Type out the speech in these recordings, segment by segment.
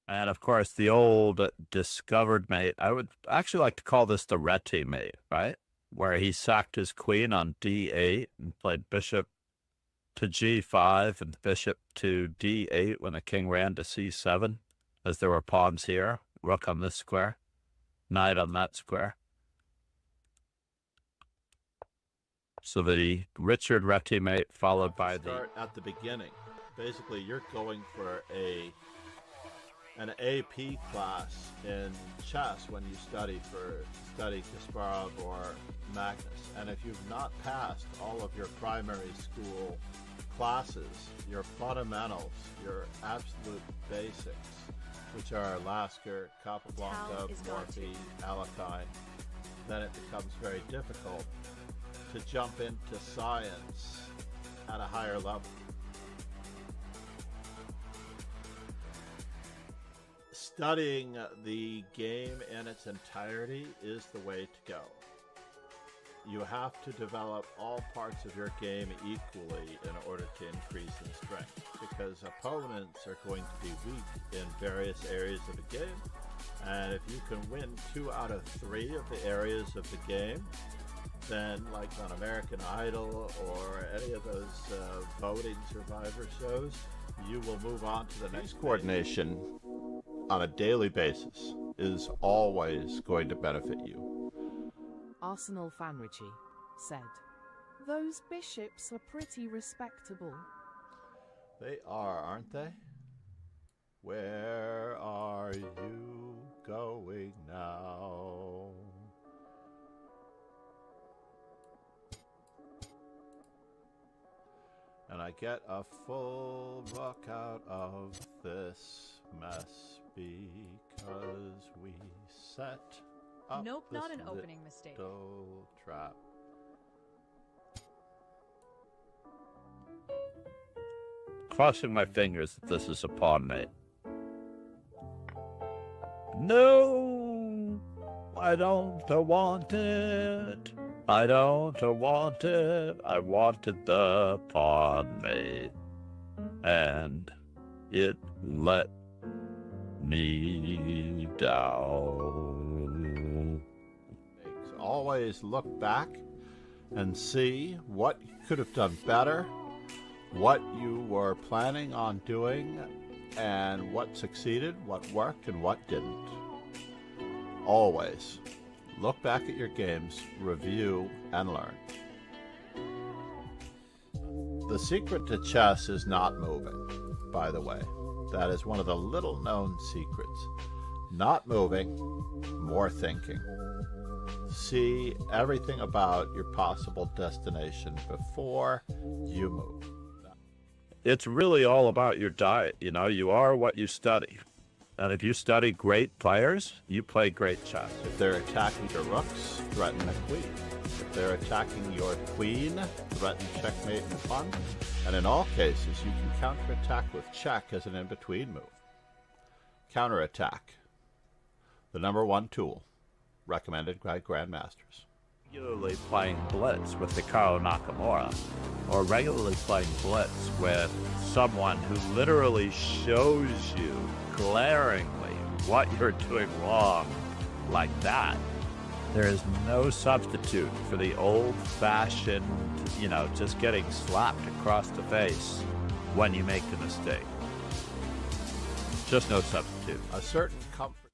And of course, the old discovered mate, I would actually like to call this the Reti mate, right? Where he sacked his queen on d8 and played bishop to g5 and bishop to d8 when the king ran to c7, as there were pawns here, rook on this square, knight on that square. So the Richard Reti mate followed by the... Start at the beginning. Basically, you're going for an AP class in chess when you study Kasparov or Magnus. And if you've not passed all of your primary school classes, your fundamentals, your absolute basics, which are Lasker, Capablanca, Morphy, Alekhine, then it becomes very difficult to jump into science at a higher level. Studying the game in its entirety is the way to go. You have to develop all parts of your game equally in order to increase in strength, because opponents are going to be weak in various areas of the game, and if you can win 2 out of 3 of the areas of the game, then like on American Idol or any of those voting survivor shows, you will move on to the next. Coordination on a daily basis is always going to benefit you. Arsenal fan Richie said, "Those bishops are pretty respectable." They are, aren't they? Where are you going now? And I get a full rook out of this mess because we set up Nope, this not an opening mistake. little trap. Crossing my fingers that this is a pawn mate. No, I don't want it. I don't want it. I wanted the pawn mate, and it let me down. Always look back and see what you could have done better, what you were planning on doing, and what succeeded, what worked, and what didn't. Always look back at your games, review, and learn. The secret to chess is not moving, by the way. That is one of the little known secrets. Not moving, more thinking. See everything about your possible destination before you move. It's really all about your diet. You know, you are what you study. And if you study great players, you play great chess. If they're attacking your rooks, threaten a queen. If they're attacking your queen, threaten checkmate and pawn. And in all cases, you can counterattack with check as an in-between move. Counterattack, the #1 tool, recommended by grandmasters. Regularly playing blitz with Hikaru Nakamura, or regularly playing blitz with someone who literally shows you glaringly what you're doing wrong like that. There is no substitute for the old-fashioned, just getting slapped across the face when you make the mistake. Just no substitute. A certain comfort.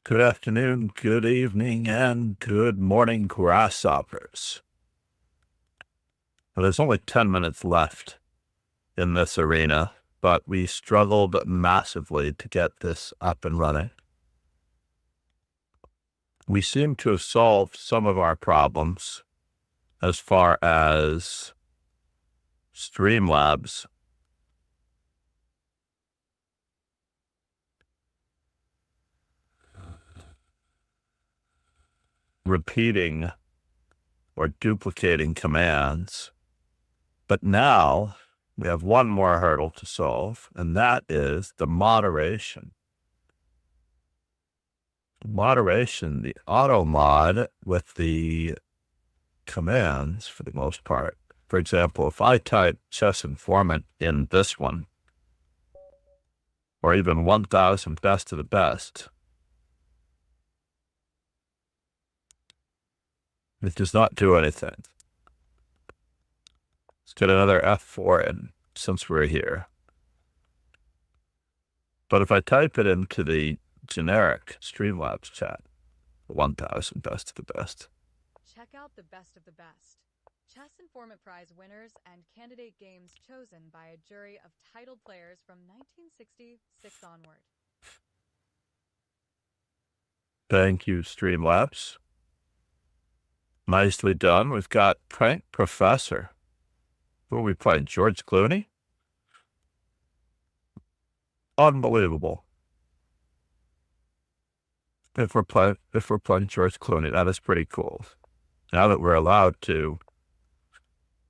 Good afternoon, good evening, and good morning, grasshoppers. Well, there's only 10 minutes left in this arena, but we struggled massively to get this up and running. We seem to have solved some of our problems as far as Streamlabs. Repeating or duplicating commands. But now we have one more hurdle to solve, and that is the moderation. Moderation, the auto mod with the commands for the most part. For example, if I type chess informant in this one, or even 1,000 best of the best. It does not do anything. Let's get another F4 in since we're here. But if I type it into the generic Streamlabs chat, 1,000 best of the best. Check out the best of the best. Chess Informant Prize winners and candidate games chosen by a jury of titled players from 1966 onward. Thank you, Streamlabs. Nicely done. We've got Prank Professor. Who are we playing? George Clooney? Unbelievable. If we're playing George Clooney, that is pretty cool. Now that we're allowed to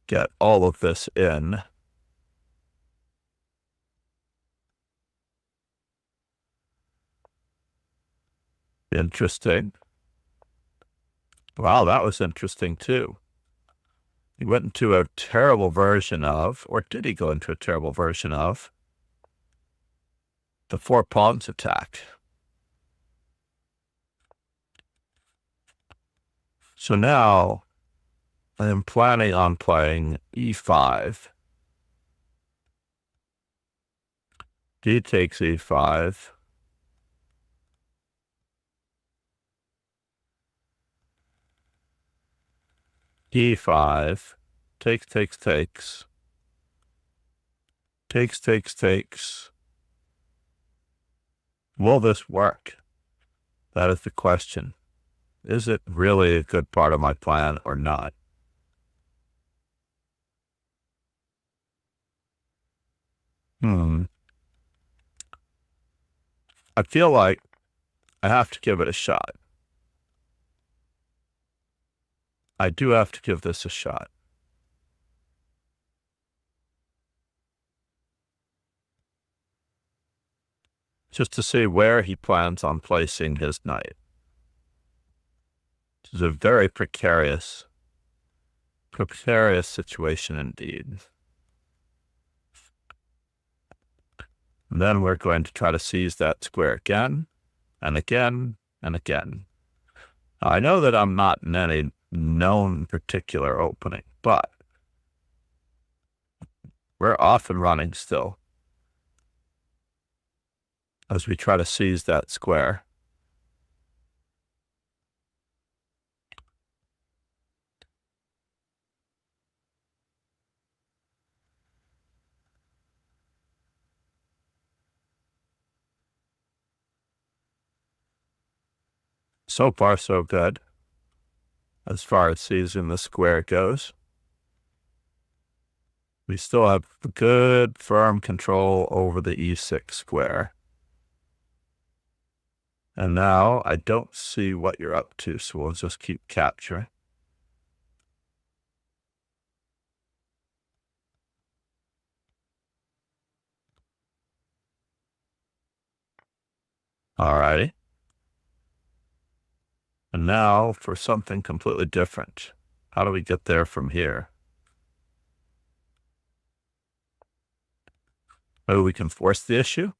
get all of this in. Interesting. Wow, that was interesting too. He went into a terrible version of, or did he go into a terrible version of, the 4 pawns attack. So now I am planning on playing e5. D takes e5. D5. Takes. Takes. Will this work? That is the question. Is it really a good part of my plan or not? I feel like I have to give it a shot. I do have to give this a shot. Just to see where he plans on placing his knight. This is a very precarious situation indeed. And then we're going to try to seize that square again, and again, and again. Now, I know that I'm not in any known particular opening, but we're off and running still as we try to seize that square. So far, so good, as far as seizing the square goes. We still have good, firm control over the e6 square. And now I don't see what you're up to, so we'll just keep capturing. Alrighty. And now for something completely different. How do we get there from here? Oh, we can force the issue?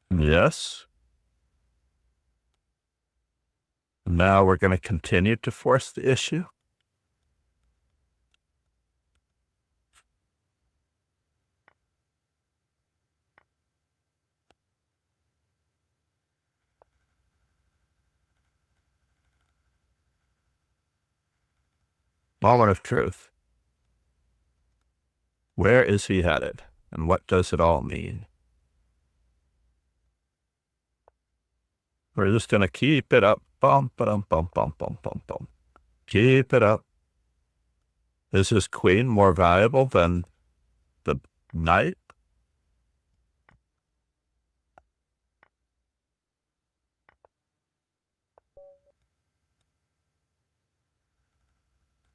Yes. Now we're going to continue to force the issue. Moment of truth. Where is he headed? And what does it all mean? We're just going to keep it up. Bum, ba-dum, bum, bum, bum, bum, bum. Keep it up. Is his queen more valuable than the knight?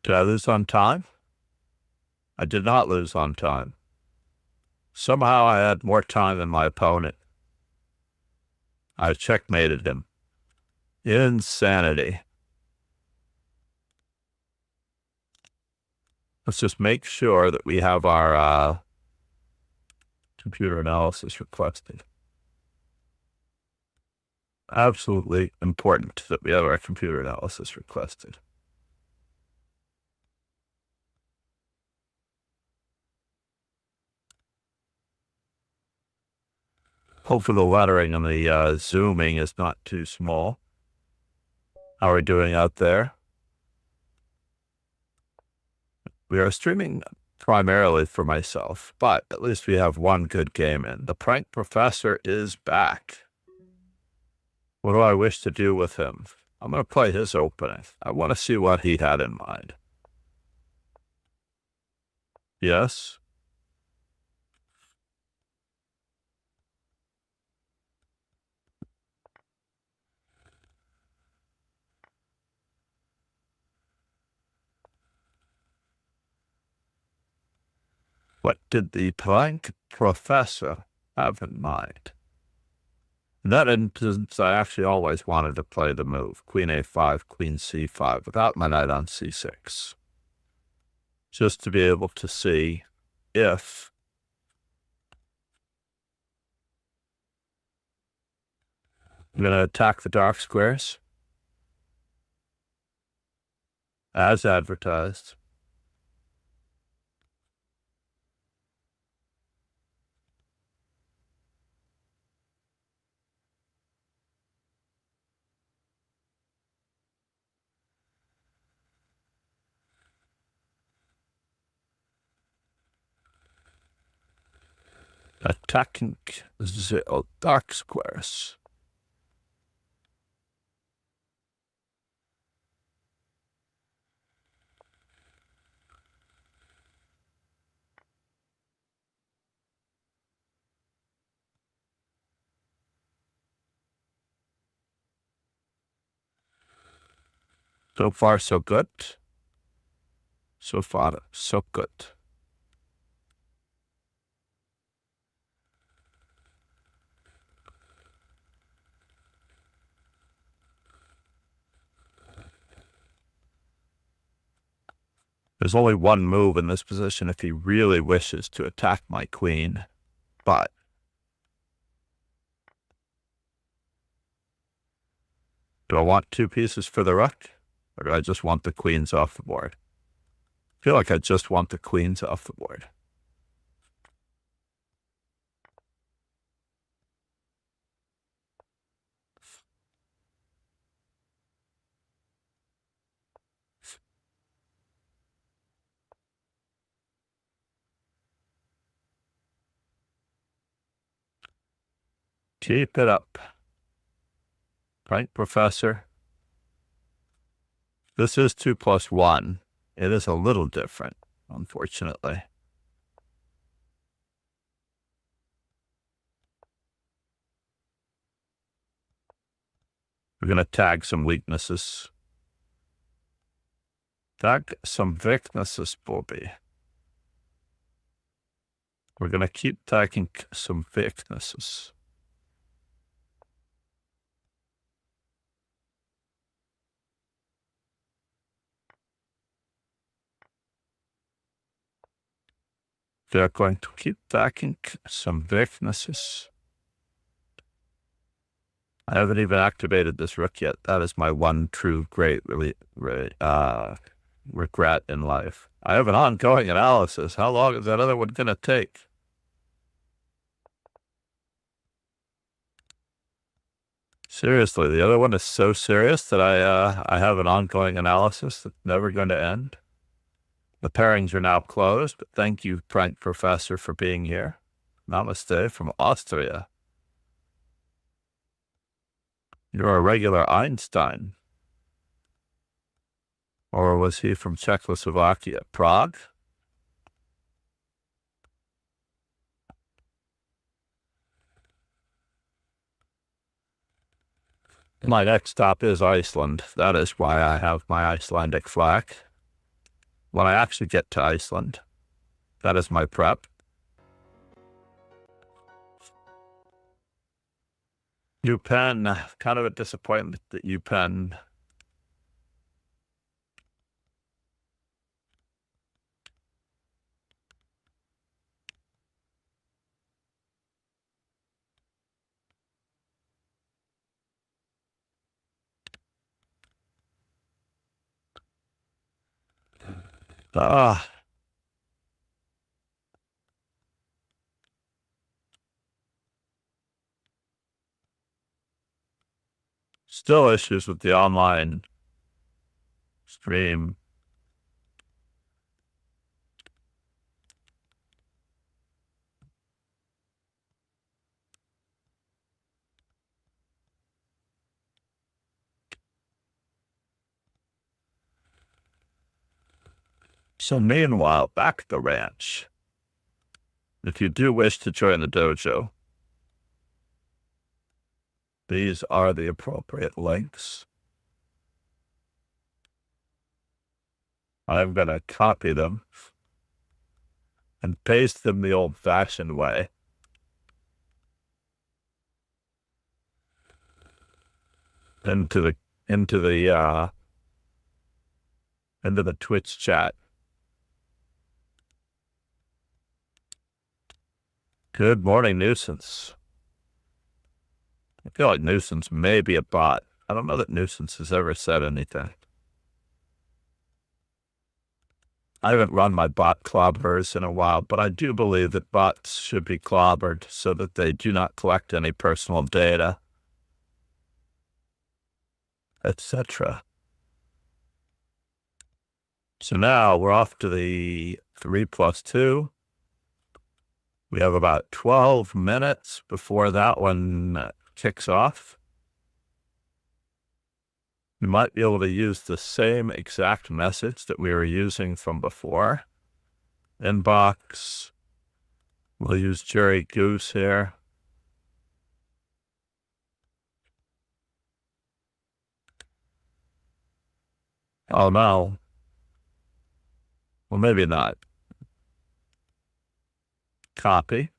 Did I lose on time? I did not lose on time. Somehow I had more time than my opponent. I checkmated him. Insanity. Let's just make sure that we have our computer analysis requested. Absolutely important that we have our computer analysis requested. Hopefully the lettering and the zooming is not too small. How are we doing out there? We are streaming primarily for myself, but at least we have one good game in. The Prank Professor is back. What do I wish to do with him? I'm going to play his opening. I want to see what he had in mind. Yes? What did the Prank Professor have in mind? In that instance, I actually always wanted to play the move, Queen A5, Queen C5, without my knight on C6. Just to be able to see if I'm going to attack the dark squares, as advertised. Attacking the dark squares. So far, so good. So far, so good. There's only one move in this position if he really wishes to attack my queen, but do I want two pieces for the rook, or do I just want the queens off the board? I feel like I just want the queens off the board. Keep it up. Right, Professor? This is 2 plus 1. It is a little different, unfortunately. We're going to tag some weaknesses. Tag some weaknesses, Bobby. We're going to keep tagging some weaknesses. We are going to keep tagging some weaknesses. I haven't even activated this rook yet. That is my one true great regret in life. I have an ongoing analysis. How long is that other one going to take? Seriously, the other one is so serious that I have an ongoing analysis that's never going to end. The pairings are now closed, but thank you, Prank Professor, for being here. Namaste from Austria. You're a regular Einstein. Or was he from Czechoslovakia? Prague? My next stop is Iceland. That is why I have my Icelandic flag. When I actually get to Iceland, that is my prep. UPenn, kind of a disappointment that UPenn Ah. Still issues with the online stream. So meanwhile, back at the ranch, if you do wish to join the dojo, these are the appropriate links. I'm going to copy them and paste them the old-fashioned way. Into the Twitch chat. Good morning, Nuisance. I feel like Nuisance may be a bot. I don't know that Nuisance has ever said anything. I haven't run my bot clobbers in a while, but I do believe that bots should be clobbered so that they do not collect any personal data, etc. So now we're off to the 3+2. We have about 12 minutes before that one kicks off. We might be able to use the same exact message that we were using from before. Inbox. We'll use Jerry Goose here. Oh no. Well, maybe not. Copy.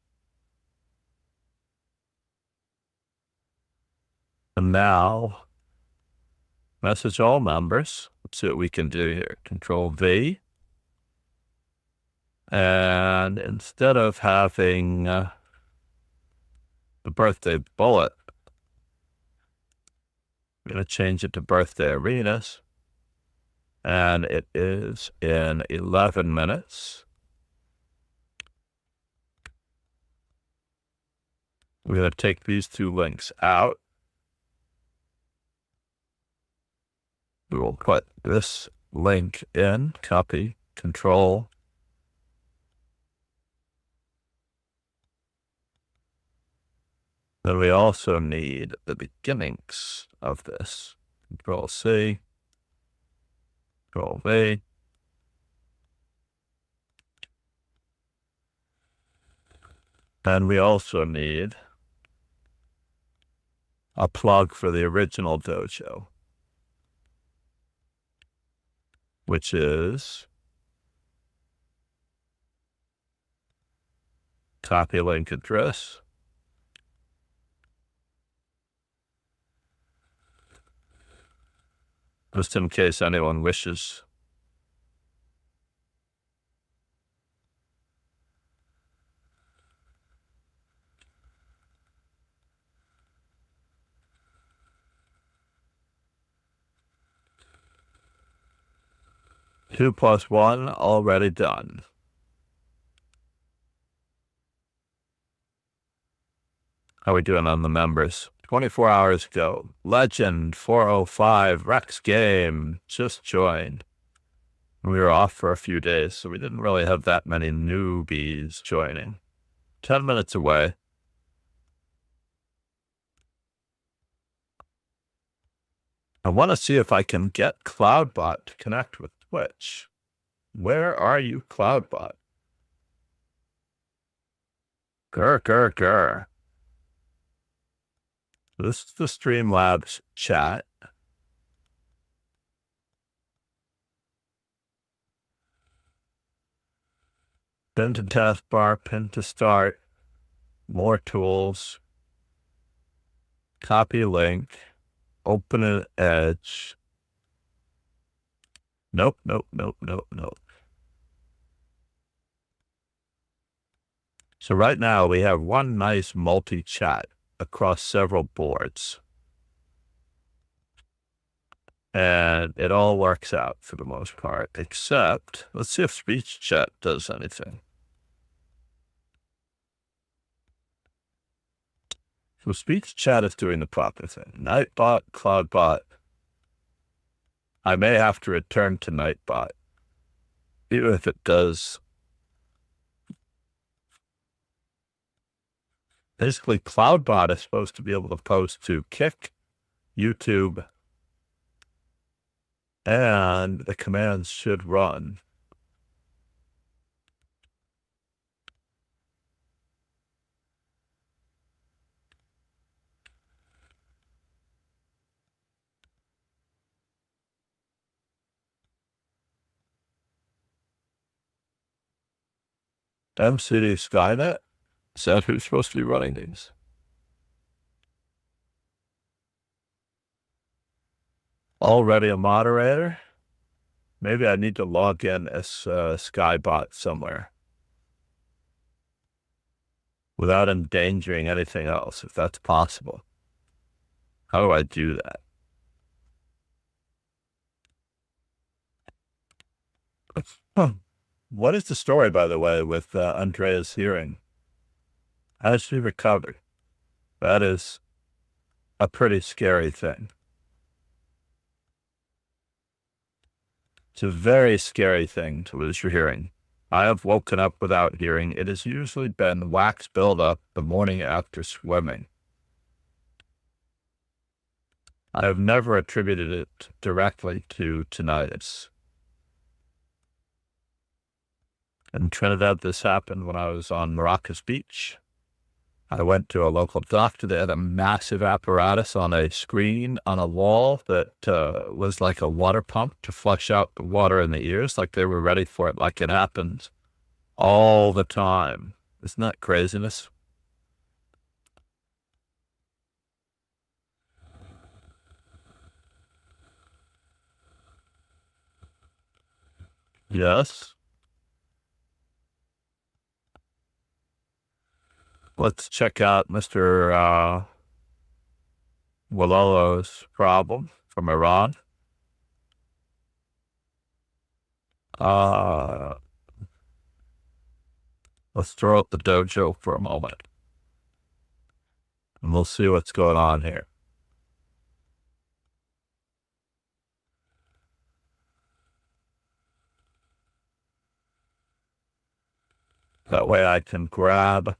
And now, message all members. Let's see what we can do here. Control V. And instead of having the birthday bullet, I'm going to change it to birthday arenas. And it is in 11 minutes. We're going to take these two links out. We will put this link in, copy, control. Then we also need the beginnings of this. Control C, Control V. And we also need a plug for the original dojo, which is copy link address. Just in case anyone wishes. Two plus one already done. How are we doing on the members? 24 hours ago. Legend 405 Rex Game just joined. We were off for a few days, so we didn't really have that many newbies joining. 10 minutes away. I want to see if I can get Cloudbot to connect with Twitch. Where are you, Cloudbot? Grr. This is the Streamlabs chat. Pin to taskbar, pin to start, more tools, copy link, open an edge. Nope. So right now we have one nice multi-chat across several boards. And it all works out for the most part, except let's see if speech chat does anything. So speech chat is doing the proper thing. Nightbot, Cloudbot. I may have to return to Nightbot, even if it does. Basically, Cloudbot is supposed to be able to post to Kick, YouTube, and the commands should run. MCD Skynet? Is that who's supposed to be running these? Already a moderator? Maybe I need to log in as Skybot somewhere without endangering anything else, if that's possible. How do I do that? Huh. What is the story, by the way, with Andrea's hearing? Has she recovered? That is a pretty scary thing. It's a very scary thing to lose your hearing. I have woken up without hearing. It has usually been wax buildup the morning after swimming. I have never attributed it directly to tinnitus. In Trinidad, this happened when I was on Maracas Beach. I went to a local doctor. They had a massive apparatus on a screen on a wall that was like a water pump to flush out the water in the ears, like they were ready for it, like it happens all the time. Isn't that craziness? Yes. Let's check out Mr. Walolo's problem from Iran. Let's throw out the dojo for a moment, and we'll see what's going on here. That way I can grab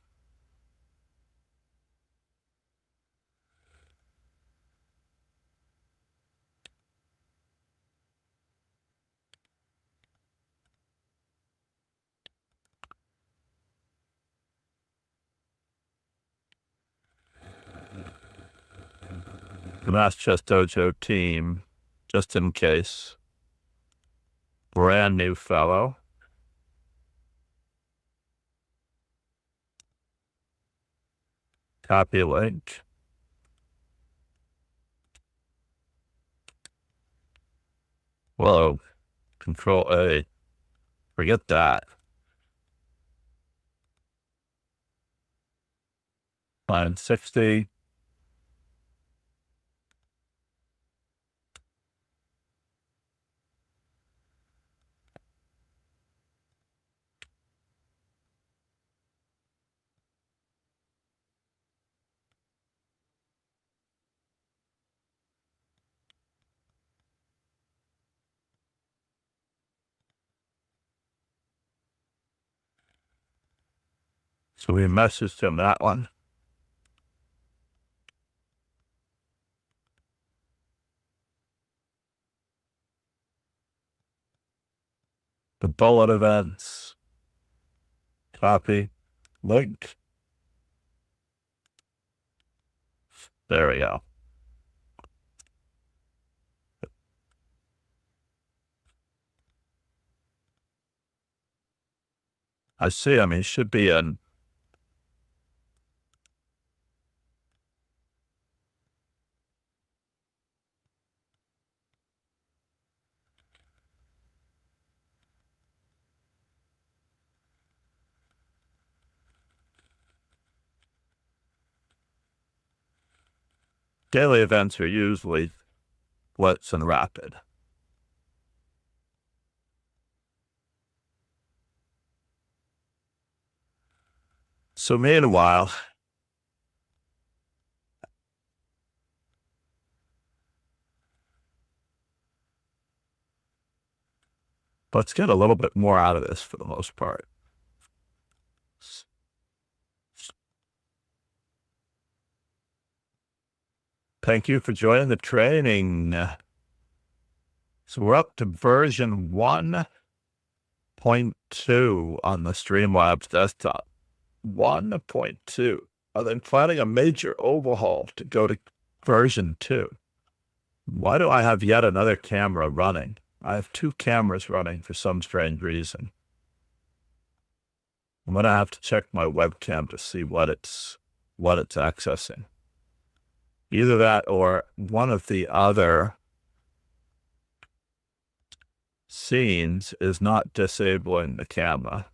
the Mass Chess Dojo team, just in case. Brand new fellow. Copy link. Whoa. Control A. Forget that. Line 60. So we messaged him that one. The bullet events. Copy. Link. There we go. I see him. He should be in. Daily events are usually blitz, and rapid. So meanwhile, let's get a little bit more out of this for the most part. Thank you for joining the training. So we're up to version 1.2 on the Streamlabs desktop. 1.2. Are they planning a major overhaul to go to version 2? Why do I have yet another camera running? I have 2 cameras running for some strange reason. I'm going to have to check my webcam to see what it's accessing. Either that or one of the other scenes is not disabling the camera.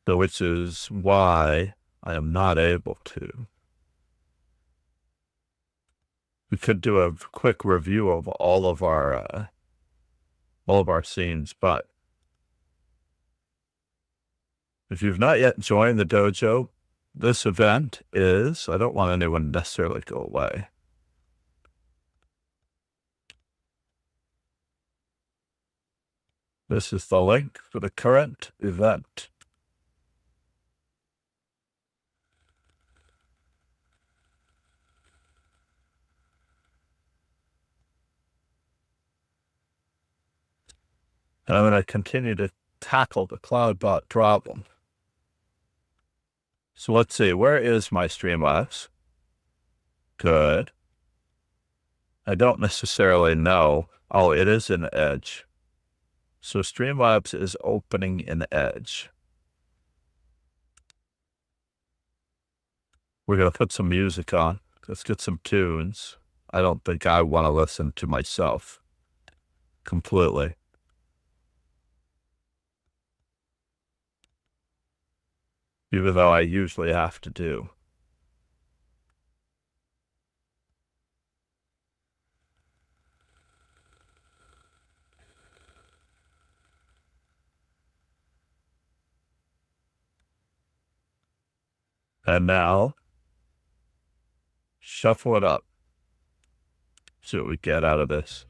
So which is why I am not able to. We could do a quick review of all of our scenes, but if you've not yet joined the dojo, this event is, I don't want anyone to necessarily go away. This is the link for the current event. And I'm going to continue to tackle the CloudBot problem. So let's see, where is my Streamlabs? Good. I don't necessarily know. Oh, it is in Edge. So Streamlabs is opening in Edge. We're going to put some music on. Let's get some tunes. I don't think I want to listen to myself completely. Even though I usually have to do. And now, shuffle it up. See what we get out of this.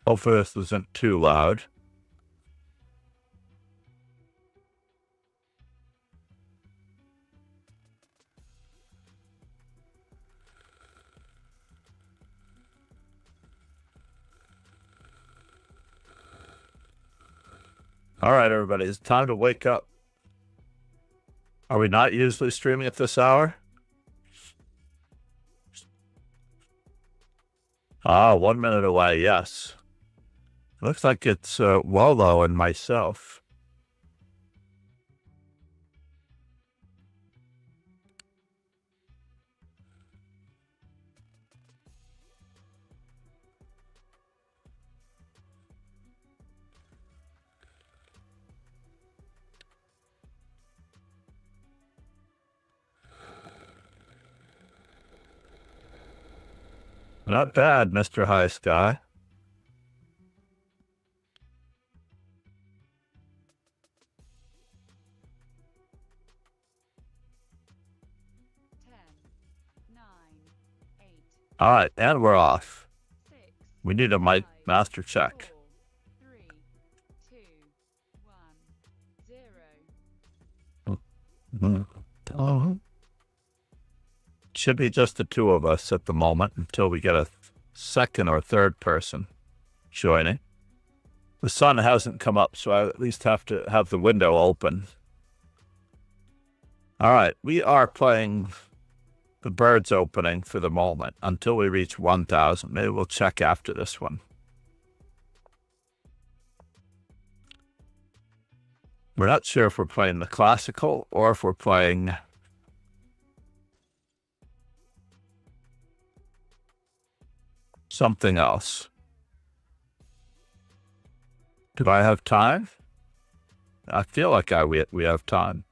Hopefully this isn't too loud. All right, everybody, it's time to wake up. Are we not usually streaming at this hour? 1 minute away, yes. Looks like it's Wolo and myself. Not bad, Mr. High Sky. All right, and we're off. We need a mic master check. 4, 3, 2, 1, 0. Should be just the two of us at the moment until we get a second or third person joining. The sun hasn't come up, so I at least have to have the window open. All right, we are playing the Birds opening for the moment until we reach 1,000. Maybe we'll check after this one. We're not sure if we're playing the classical or if we're playing something else. Do I have time? I feel like we have time.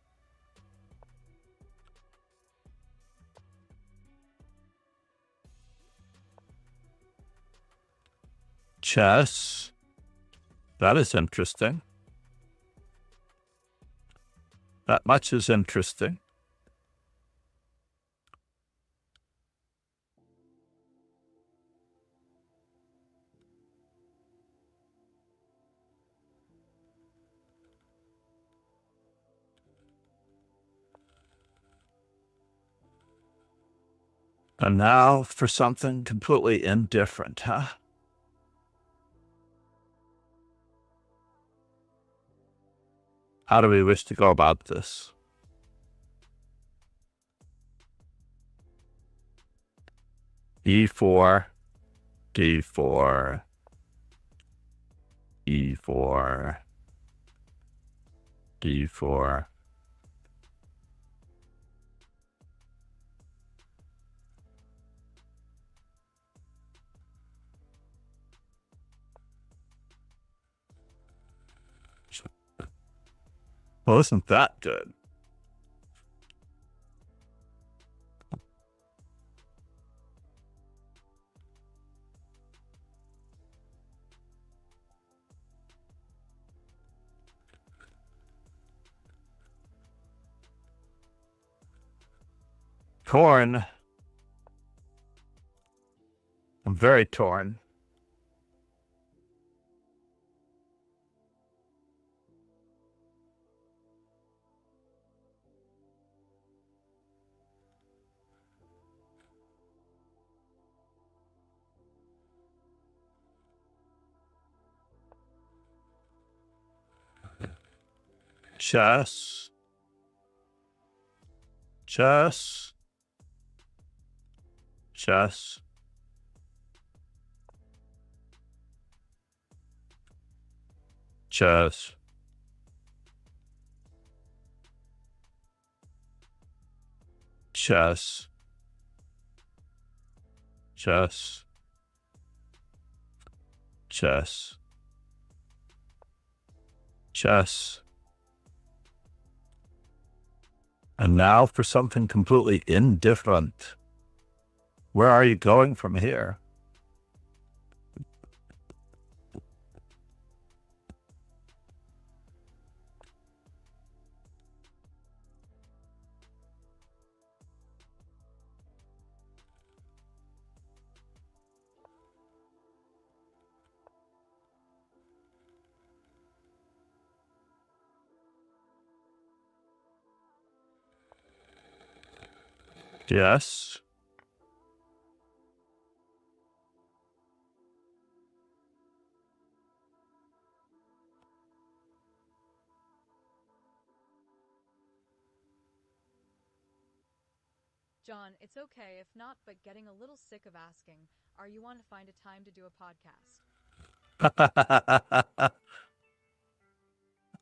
Chess. That is interesting. That much is interesting. And now for something completely indifferent, huh? How do we wish to go about this? E4, D4, E4, D4. Well, isn't that good? Torn. I'm very torn. Chess. Chess. Chess. Chess. Chess. Chess. Chess. Chess. And now for something completely indifferent. Where are you going from here? Yes. John, it's okay if not, but getting a little sick of asking. Are you on to find a time to do a podcast?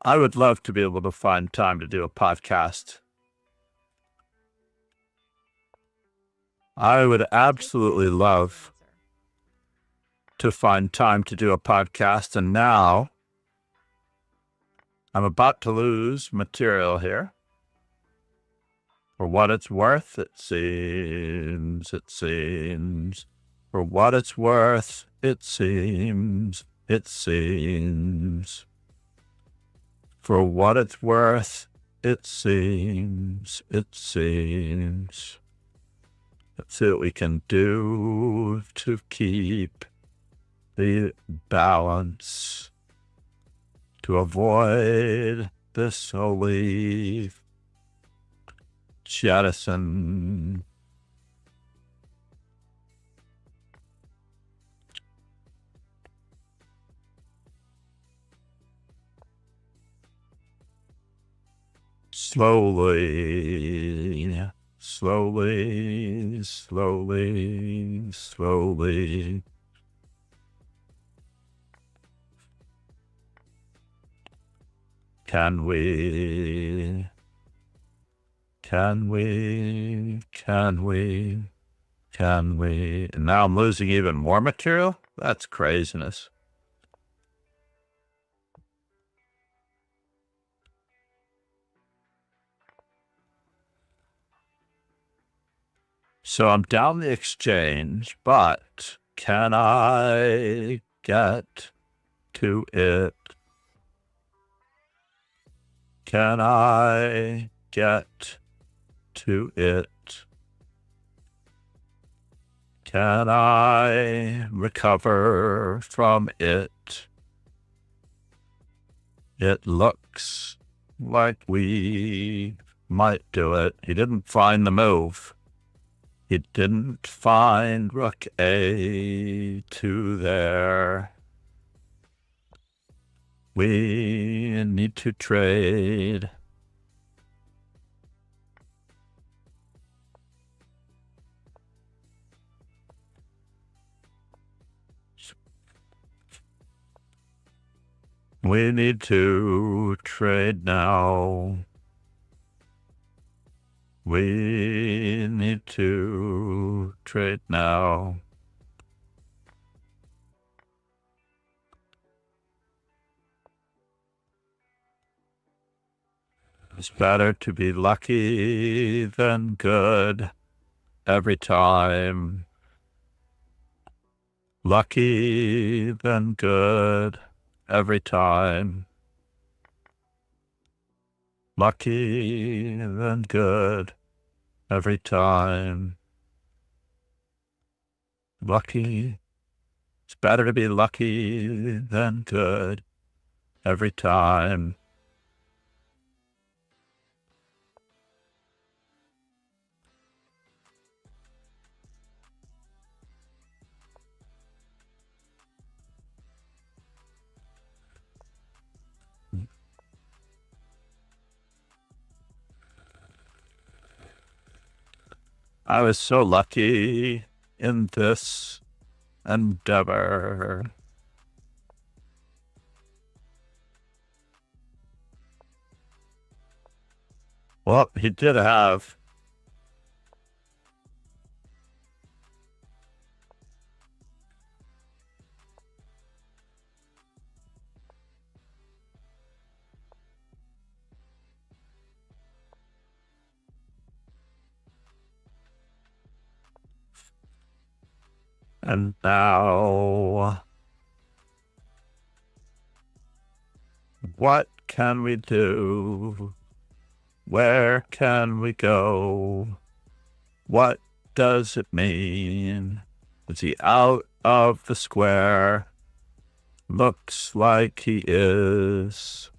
I would love to be able to find time to do a podcast. I would absolutely love to find time to do a podcast, and now I'm about to lose material here. For what it's worth, it seems. For what it's worth, it seems. For what it's worth, it seems. Let's see what we can do to keep the balance, to avoid this holy jettison. Slowly. Can we? Can we... Now I'm losing even more material? That's craziness. So I'm down the exchange, but can I get to it? Can I get to it? Can I recover from it? It looks like we might do it. He didn't find the move. He didn't find rook A2 there. We need to trade. We need to trade now. We need to trade now. It's better to be lucky than good every time. Lucky than good every time. Lucky than good every time. Lucky. It's better to be lucky than good every time. I was so lucky in this endeavor. Well, he did have... And now, what can we do? Where can we go? What does it mean? Is he out of the square? Looks like he is.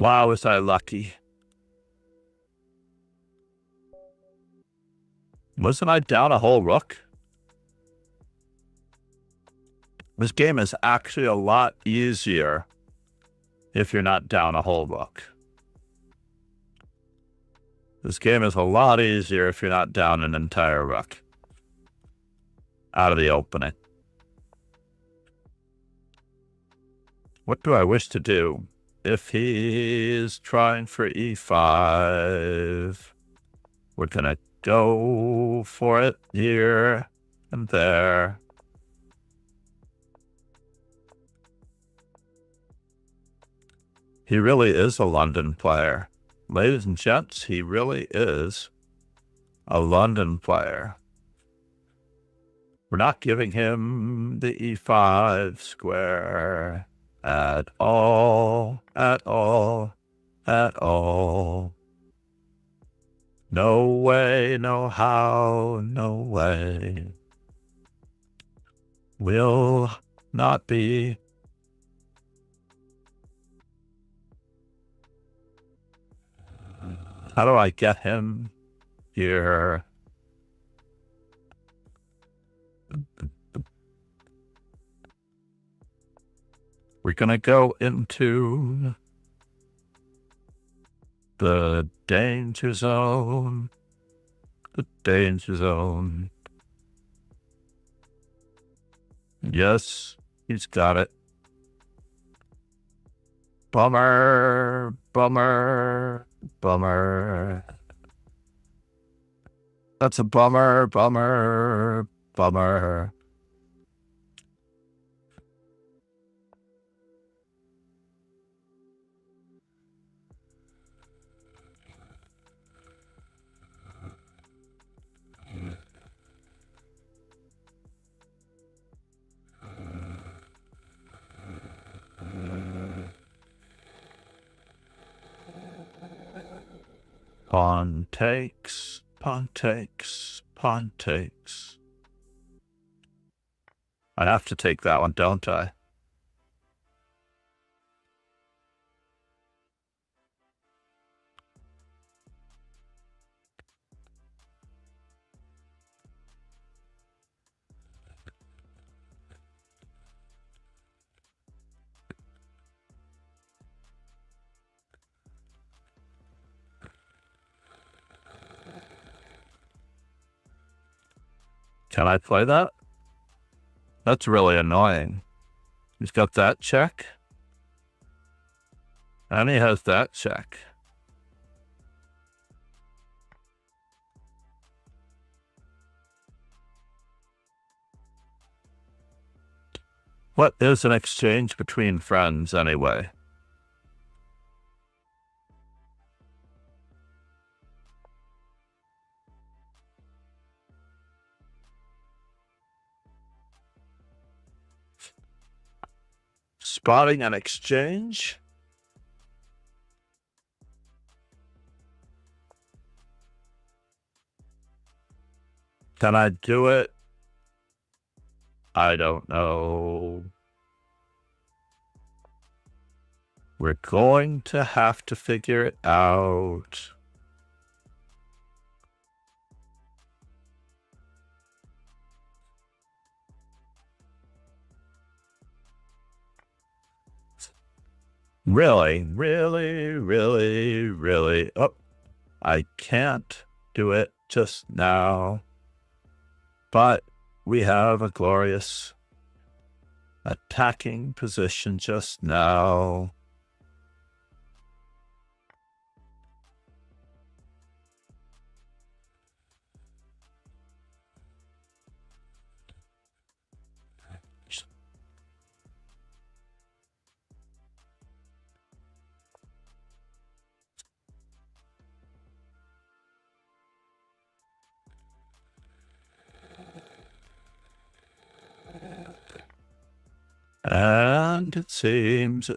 Wow, was I lucky. Wasn't I down a whole rook? This game is actually a lot easier if you're not down a whole rook. This game is a lot easier if you're not down an entire rook out of the opening. What do I wish to do? If he is trying for e5, we're gonna go for it here and there. He really is a London player. Ladies and gents, he really is a London player. We're not giving him the e5 square at all, at all, at all. No way, no how, no way. Will not be. How do I get him here? We're gonna go into the danger zone. The danger zone. Yes, he's got it. Bummer, bummer, bummer. That's a bummer, bummer, bummer. Pawn takes, pawn takes, pawn takes. I have to take that one, don't I? Can I play that? That's really annoying. He's got that check. And he has that check. What is an exchange between friends, anyway? Spotting an exchange? Can I do it? I don't know. We're going to have to figure it out. Really, really, really, really. Oh, I can't do it just now. But we have a glorious attacking position just now. And it seems.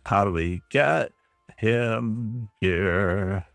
How do we get him here?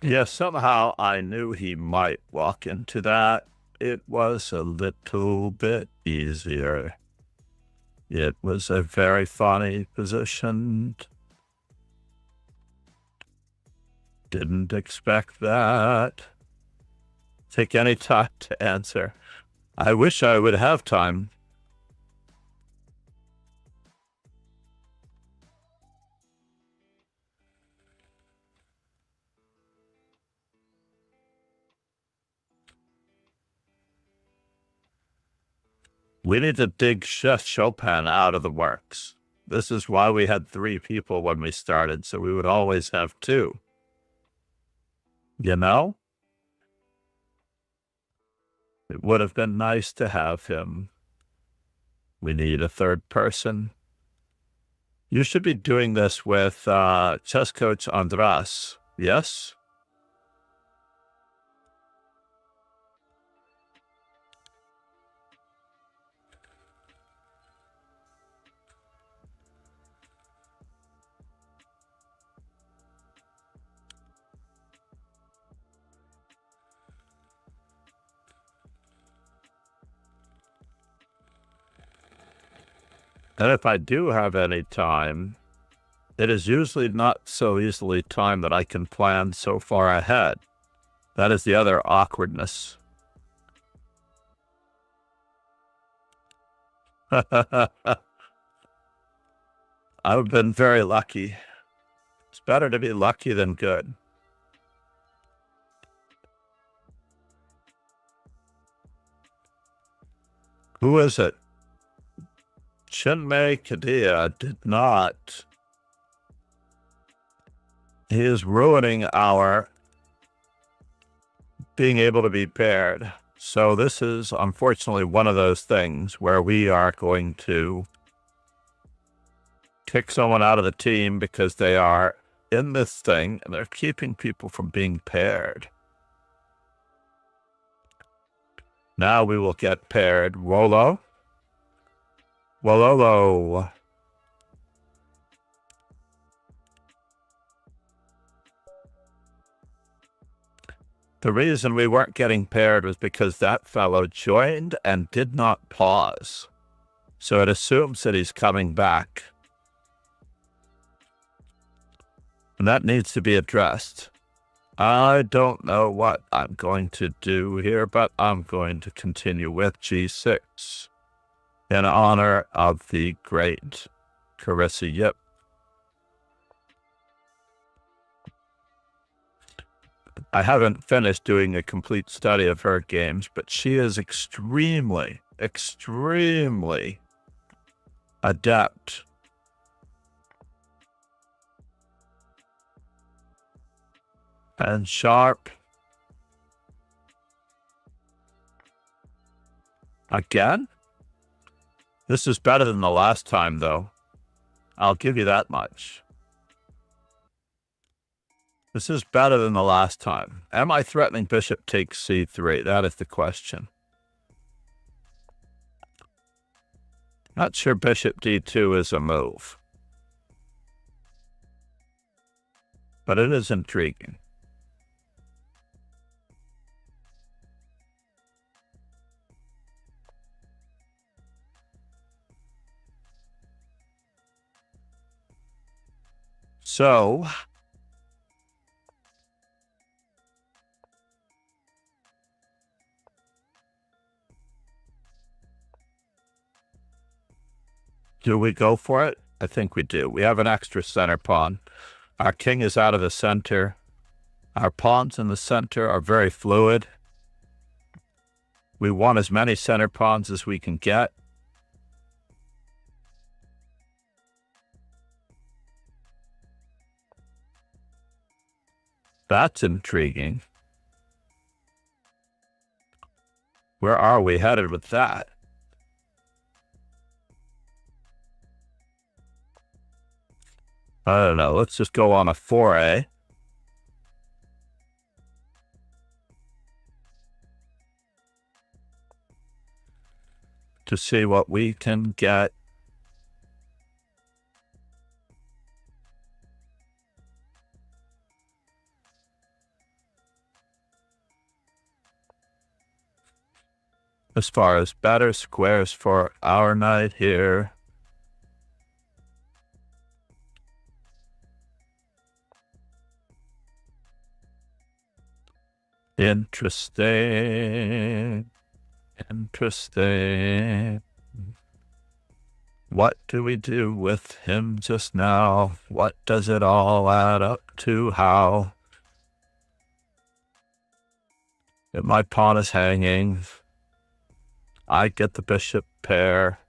Yeah, somehow I knew he might walk into that. It was a little bit easier. It was a very funny position. Didn't expect that. Take any time to answer. I wish I would have time. We need to dig Chef Chopin out of the works. This is why we had 3 people when we started, so we would always have 2. You know? It would have been nice to have him. We need a 3rd person. You should be doing this with chess coach Andras. Yes? And if I do have any time, it is usually not so easily timed that I can plan so far ahead. That is the other awkwardness. I've been very lucky. It's better to be lucky than good. Who is it? Chinmay Kadia did not. He is ruining our being able to be paired. So this is unfortunately one of those things where we are going to kick someone out of the team because they are in this thing and they're keeping people from being paired. Now we will get paired. Wolo. Wololo. The reason we weren't getting paired was because that fellow joined and did not pause. So it assumes that he's coming back. And that needs to be addressed. I don't know what I'm going to do here, but I'm going to continue with G6 in honor of the great Carissa Yip. I haven't finished doing a complete study of her games, but she is extremely, extremely adept. And sharp. Again? This is better than the last time, though. I'll give you that much. This is better than the last time. Am I threatening bishop takes c3? That is the question. Not sure bishop d2 is a move. But it is intriguing. So, do we go for it? I think we do. We have an extra center pawn. Our king is out of the center. Our pawns in the center are very fluid. We want as many center pawns as we can get. That's intriguing. Where are we headed with that? I don't know. Let's just go on a foray. To see what we can get. as far as better squares for our knight here. Interesting. Interesting. What do we do with him just now? What does it all add up to? How? If my pawn is hanging, I get the bishop pair,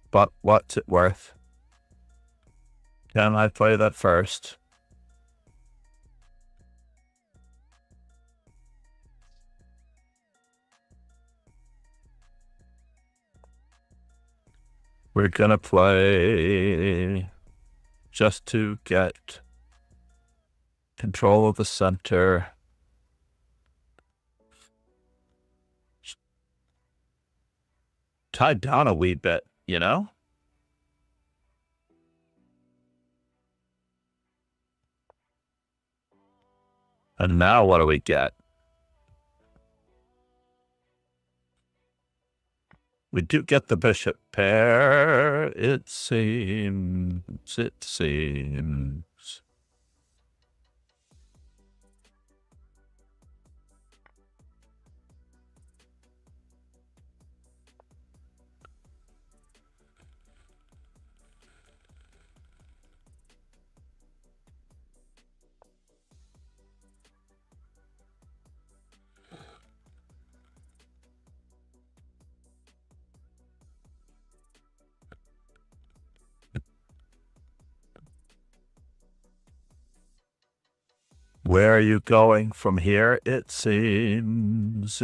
but what's it worth? Can I play that first? We're gonna play just to get control of the center. Tied down a wee bit, you know? And now what do we get? We do get the bishop pair, it seems. Where are you going from here? It seems.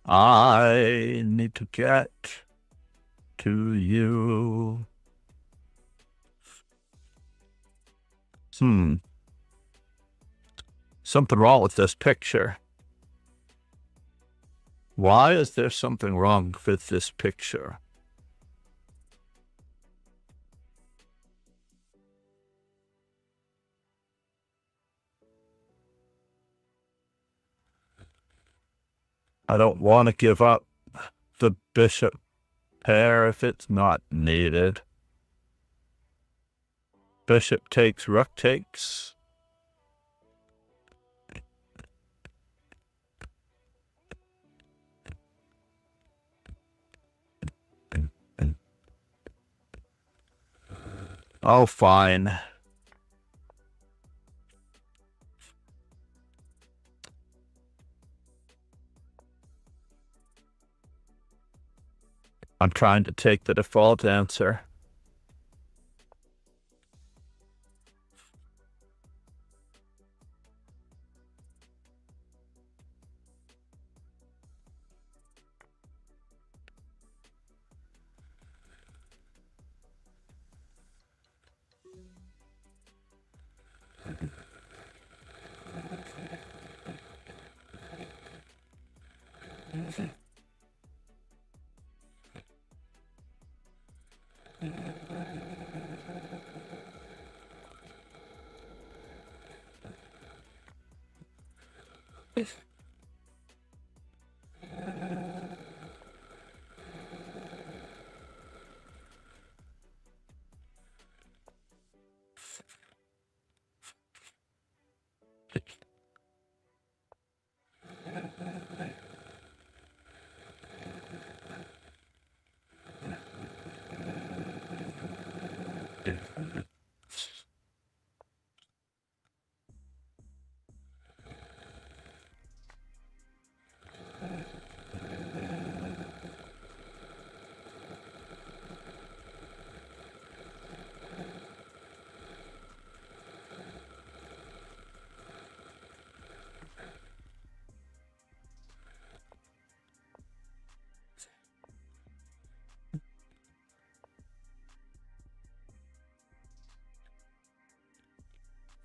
I need to get to you. Something wrong with this picture. Why is there something wrong with this picture? I don't want to give up the bishop pair if it's not needed. Bishop takes, rook takes. Oh, fine. I'm trying to take the default answer.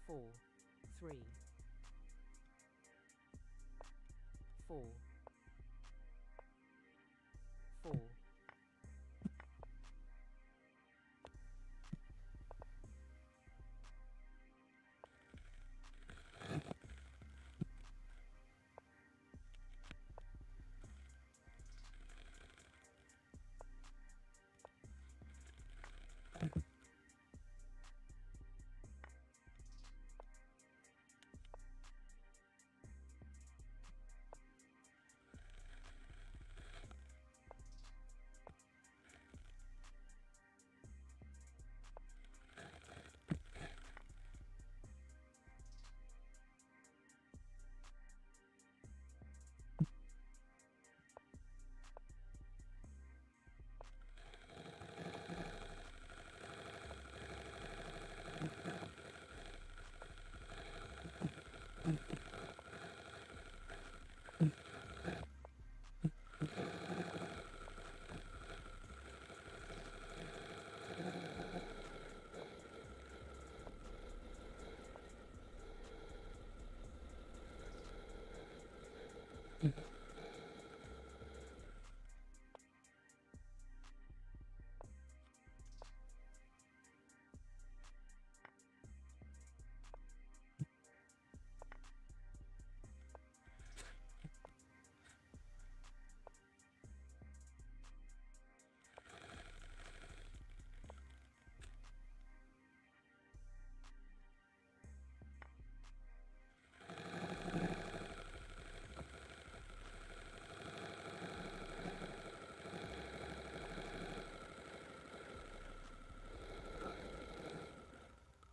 Four, three, four, four.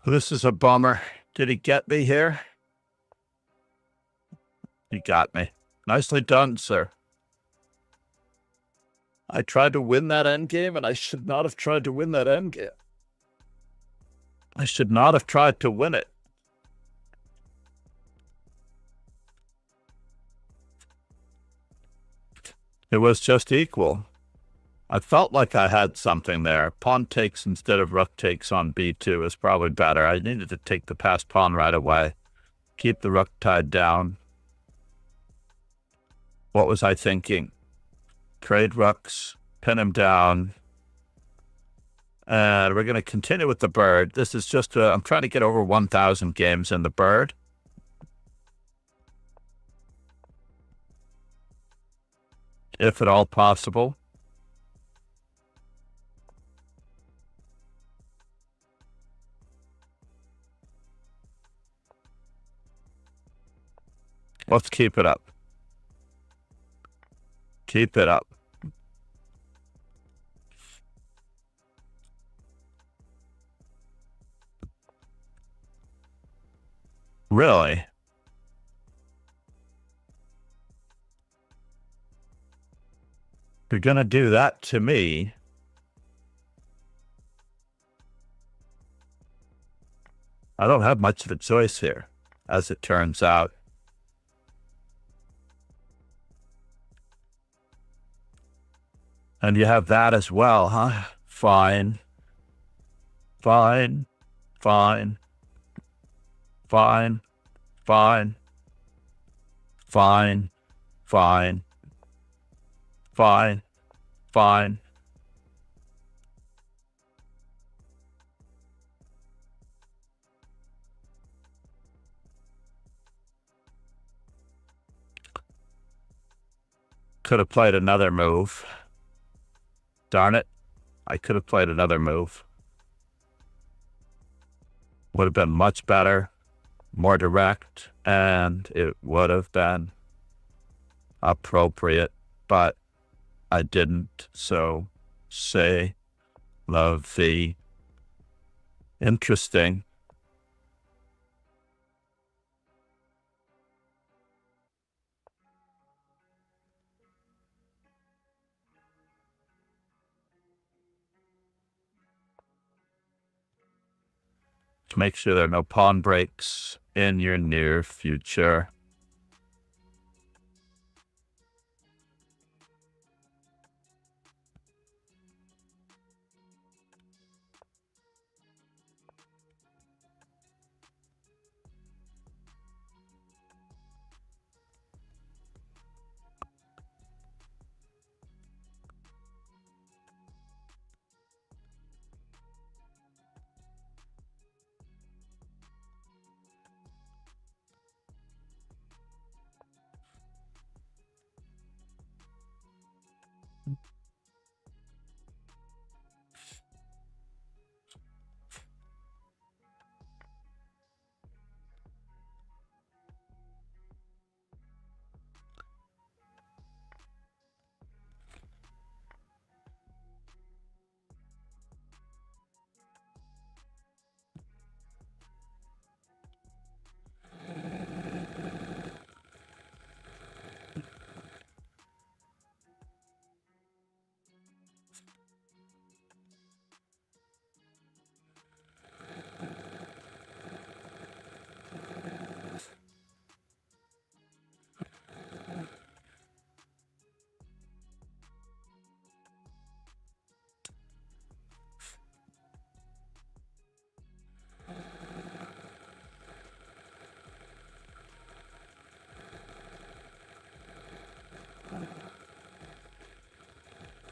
This is a bummer. Did he get me here? He got me. Nicely done, sir. I tried to win that endgame, and I should not have tried to win that endgame. I should not have tried to win it. It was just equal. I felt like I had something there. Pawn takes instead of rook takes on b2 is probably better. I needed to take the passed pawn right away. Keep the rook tied down. What was I thinking? Trade rooks, pin him down. And we're going to continue with the bird. This is just, I'm trying to get over 1,000 games in the bird. If at all possible. Let's keep it up. Keep it up. Really? You're going to do that to me? I don't have much of a choice here, as it turns out. And you have that as well, huh? Fine. Fine. Fine. Fine. Fine. Fine. Fine. Fine. Fine. Could have played another move. Darn it. I could have played another move. Would have been much better, more direct, and it would have been appropriate, but I didn't, so say love the interesting. Make sure there are no pawn breaks in your near future.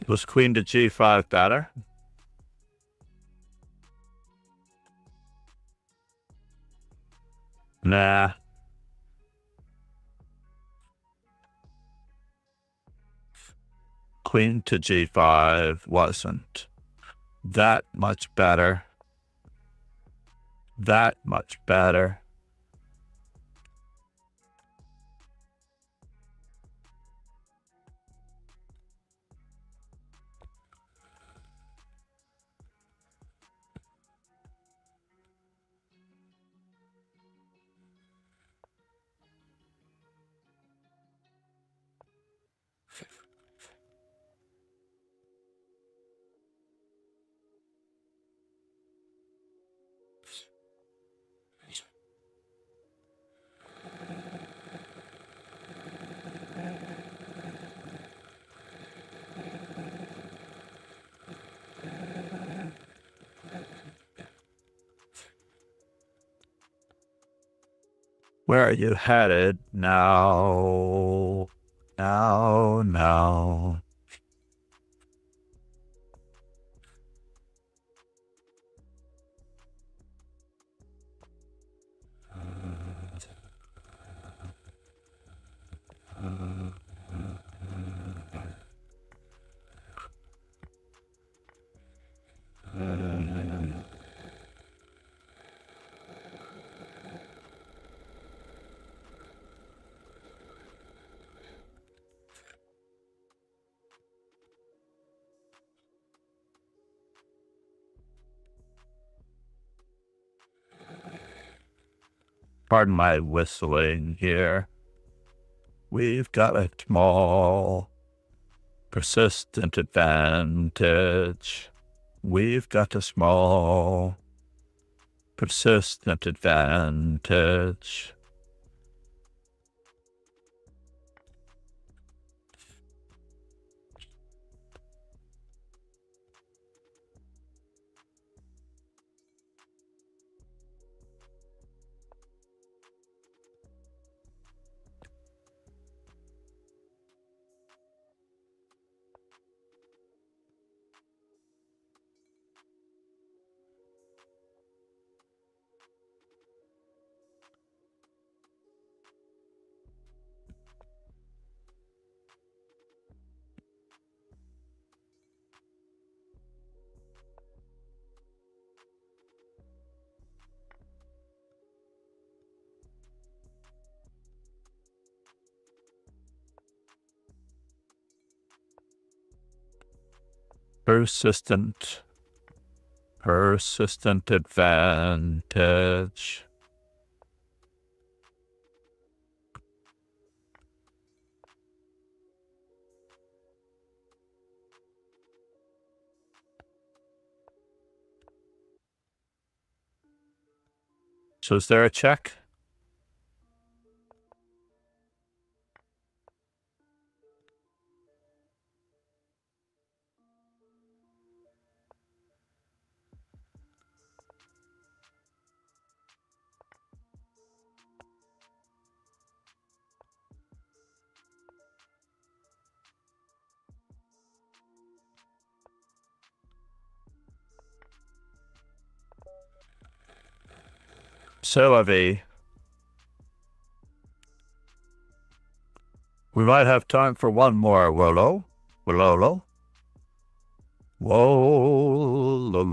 Was queen to g5 better? Nah. Queen to g5 wasn't that much better. That much better. Where are you headed now? Now. Pardon my whistling here. We've got a small, persistent advantage. We've got a small, persistent advantage. Persistent advantage. So is there a check? So, Avi, we might have time for one more, Wololo. Wololo. Wololo.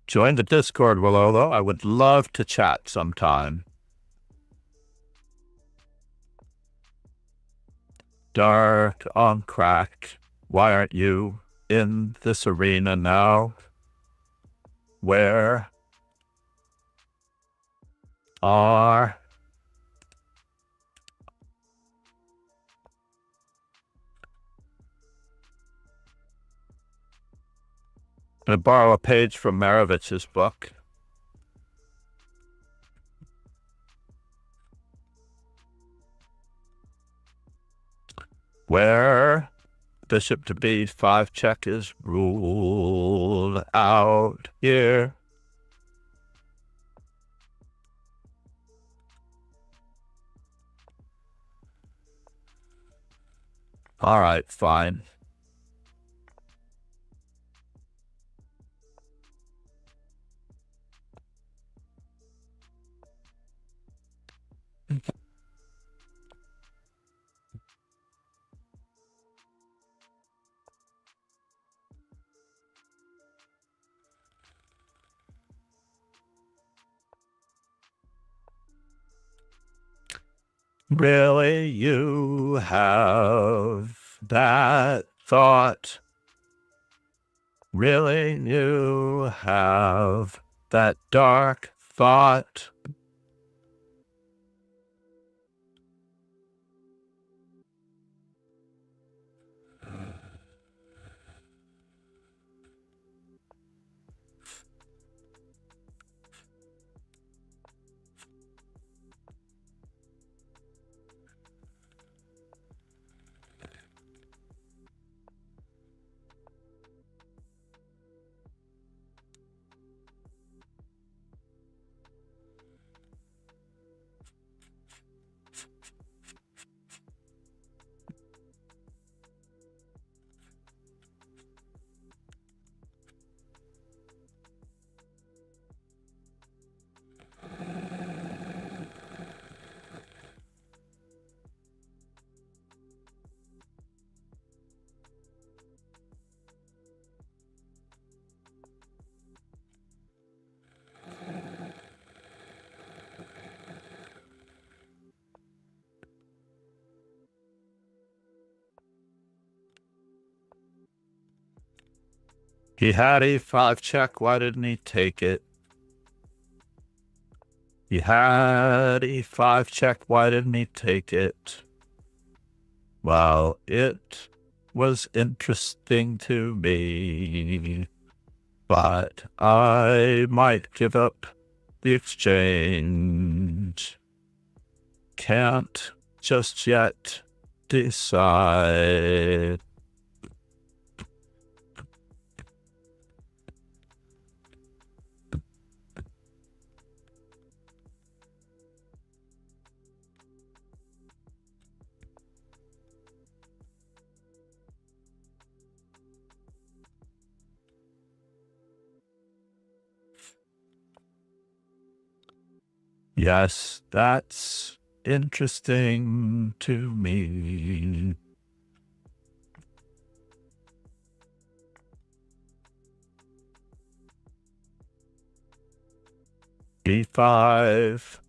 Join the Discord, Wololo. I would love to chat sometime. Dart on crack. Why aren't you in this arena now? Where are I'm going to borrow a page from Marovich's book. Where bishop to b5 check is ruled out here. All right, fine. Really, you have that thought? Really, you have that dark thought? He had E5 check. Why didn't he take it? He had E5 check. Why didn't he take it? Well, it was interesting to me, but I might give up the exchange. Can't just yet decide. Yes, that's interesting to me. E5.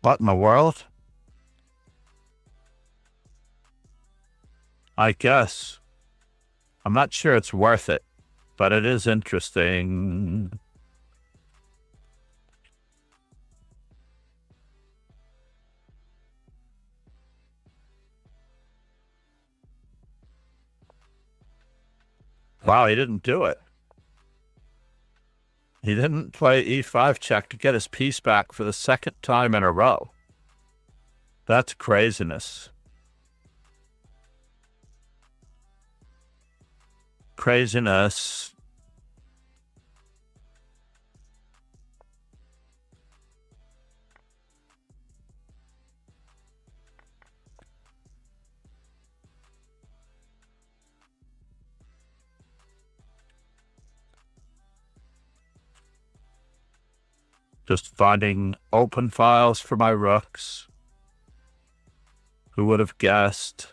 What in the world? I guess. I'm not sure it's worth it, but it is interesting. Wow, he didn't do it. He didn't play E5 check to get his piece back for the second time in a row. That's craziness. Craziness. Just finding open files for my rooks. Who would have guessed?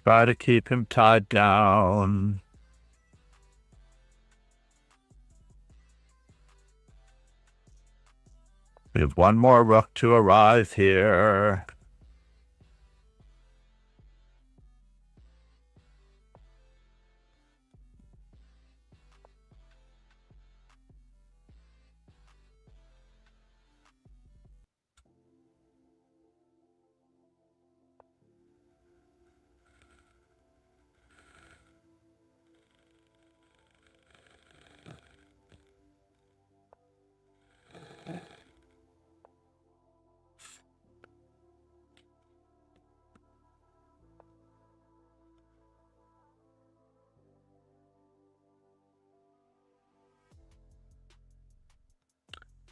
Try to keep him tied down. We have one more rook to arrive here.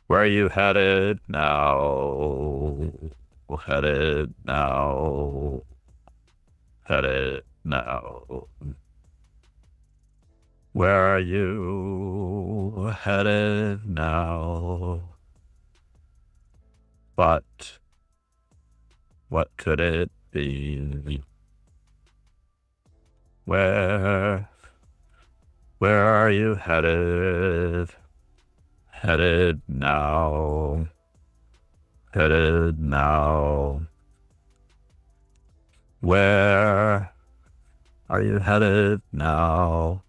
Where are you headed now? Headed now. Headed now. Where are you headed now? But what could it be? Where are you headed? Headed now. Headed now. Where are you headed now?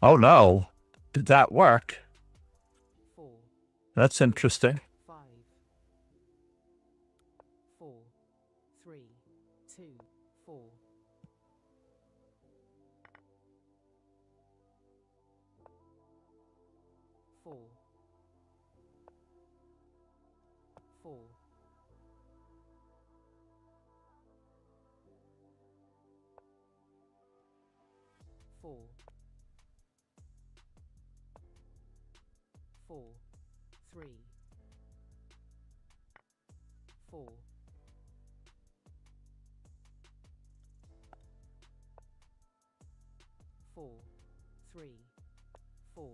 Oh no. Did that work? 4, That's interesting. 5, 4, 3, 2, 4, 4, 4, 4, 4, 3, 4, 4, 3, 4,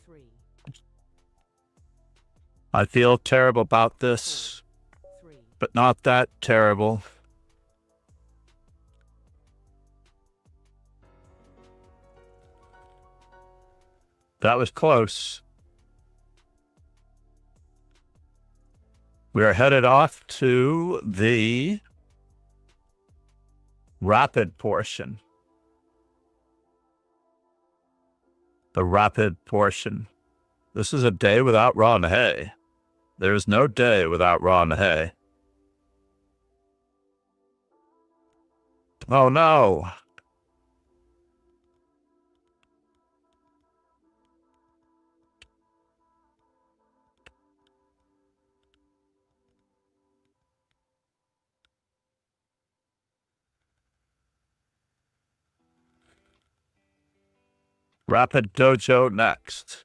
3, I feel terrible about this, 3, but not that terrible. That was close. We are headed off to the rapid portion. The rapid portion. This is a day without raw and hay. There is no day without raw and hay. Oh no. Rapid Dojo next.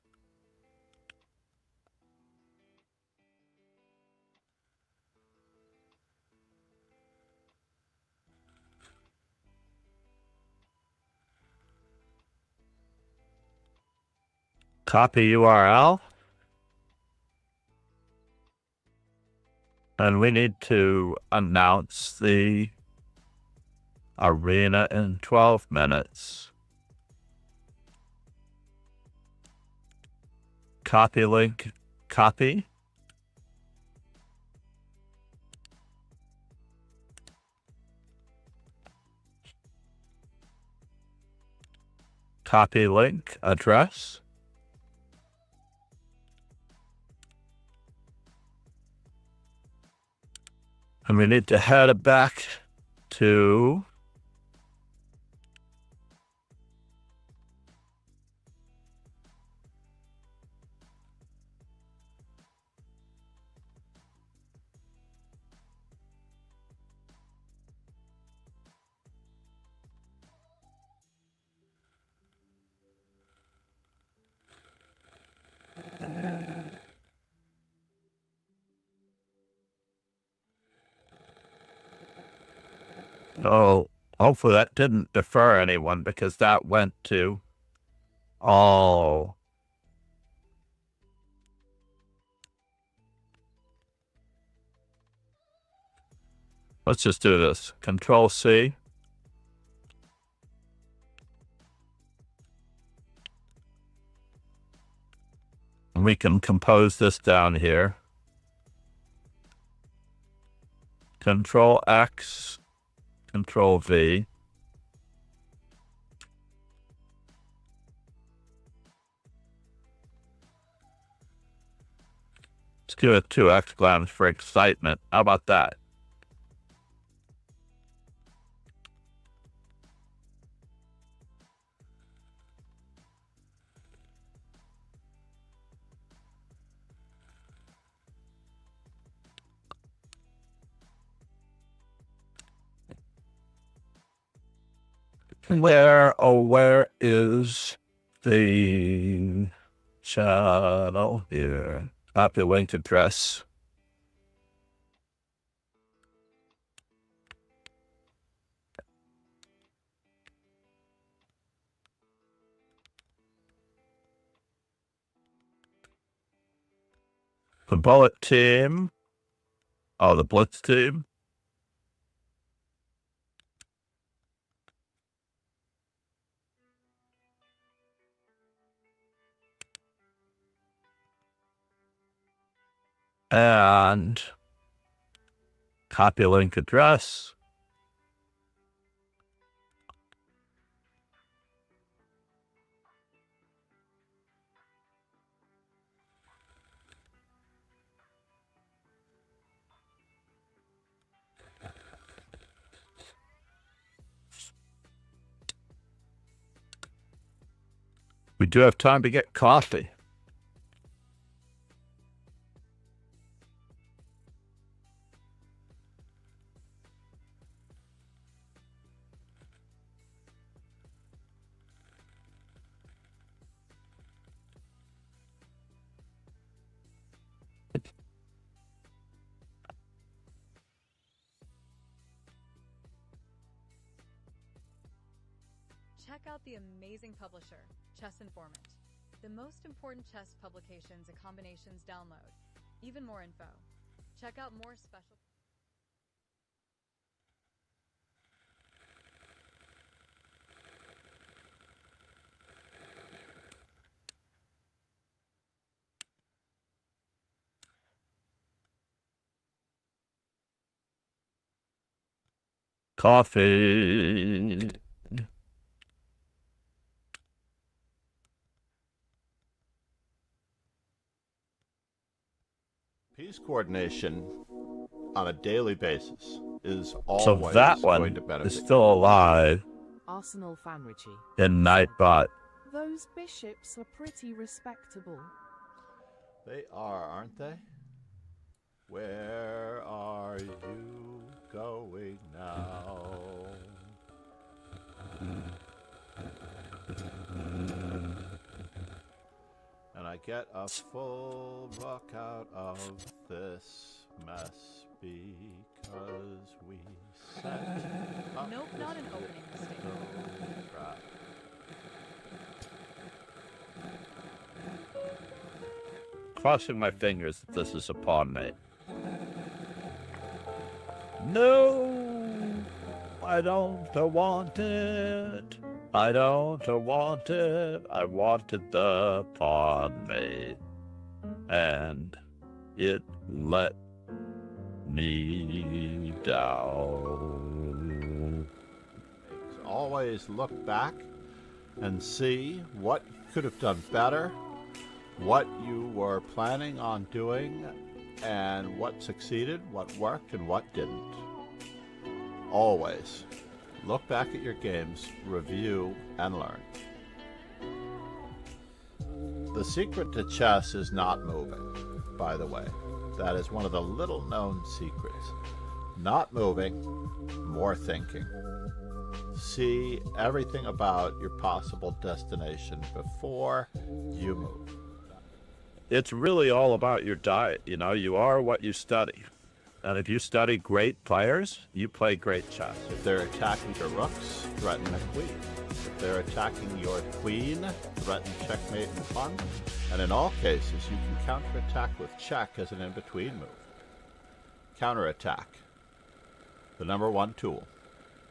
Copy URL. And we need to announce the arena in 12 minutes. Copy link. Copy. Copy link address. And we need to head back to oh, hopefully that didn't defer anyone because that went to oh. Let's just do this. Control C. And we can compose this down here. Control X, Control V. Let's give it 2 exclams for excitement. How about that? Where is the channel here? Copy link address. The bullet team. Oh, the blitz team. And copy link address. We do have time to get coffee. Check out the amazing publisher, Chess Informant. The most important chess publications and combinations download. Even more info. Check out more special... Coffee. Piece coordination on a daily basis is So always that going one to benefit is you. still alive Arsenal Fanrichi. in Nightbot. Those bishops are pretty respectable. They are, aren't they? Where are you going now? And I get a full book out of this mess because we set up Nope, not an opening mistake. no trap. Crossing my fingers that this is a pawn mate. No, I don't want it. I don't want it. I wanted the pawn mate, and it let me down. Always look back and see what you could have done better, what you were planning on doing, and what succeeded, what worked, and what didn't. Always look back at your games, review, and learn. The secret to chess is not moving, by the way. That is one of the little known secrets. Not moving, more thinking. See everything about your possible destination before you move. It's really all about your diet. You know, you are what you study. And if you study great players, you play great chess. If they're attacking your rooks, threaten a queen. If they're attacking your queen, threaten checkmate and pawn. And in all cases, you can counterattack with check as an in-between move. Counterattack, the #1 tool,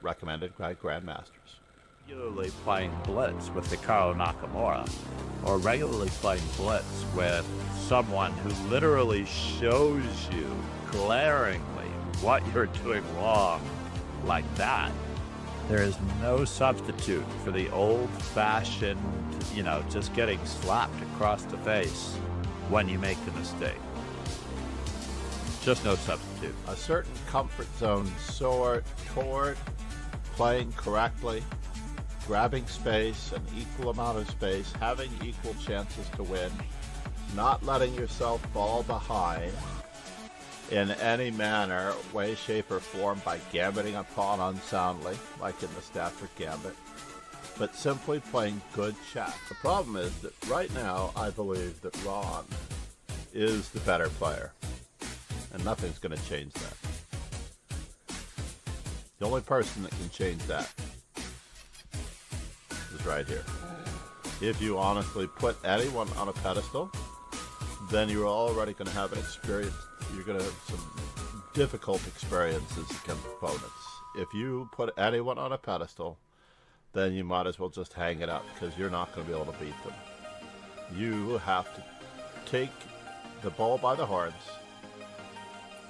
recommended by grandmasters. Regularly playing blitz with Hikaru Nakamura, or regularly playing blitz with someone who literally shows you glaringly what you're doing wrong, like that. There is no substitute for the old-fashioned, just getting slapped across the face when you make the mistake. Just no substitute. A certain comfort zone soar toward playing correctly, grabbing space, an equal amount of space, having equal chances to win, not letting yourself fall behind in any manner, way, shape, or form by gambiting a pawn unsoundly, like in the Stafford Gambit, but simply playing good chess. The problem is that right now, I believe that Ron is the better player, and nothing's going to change that. The only person that can change that is right here. If you honestly put anyone on a pedestal, then you're already going to have an experience. You're going to have some difficult experiences against opponents. If you put anyone on a pedestal, then you might as well just hang it up, because you're not going to be able to beat them. You have to take the bull by the horns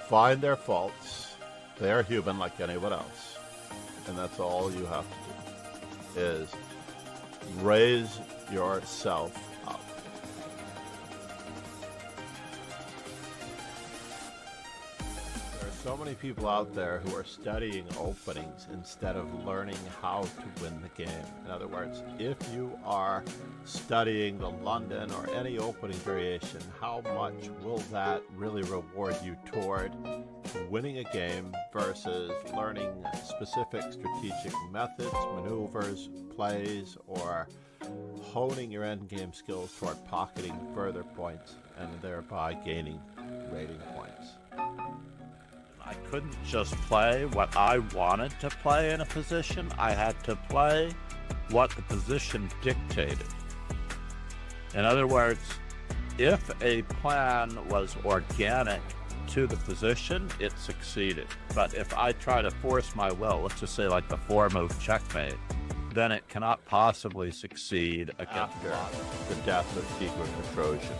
find their faults. They are human like anyone else. And that's all you have to do, is raise yourself up. There are so many people out there who are studying openings instead of learning how to win the game. In other words, if you are studying the London or any opening variation, how much will that really reward you toward winning a game versus learning specific strategic methods, maneuvers, plays, or honing your endgame skills toward pocketing further points and thereby gaining rating points? I couldn't just play what I wanted to play in a position. I had to play what the position dictated. In other words, if a plan was organic to the position, it succeeded. But if I try to force my will, let's just say like the 4-move checkmate, then it cannot possibly succeed against After the death of Tigran the Trojan.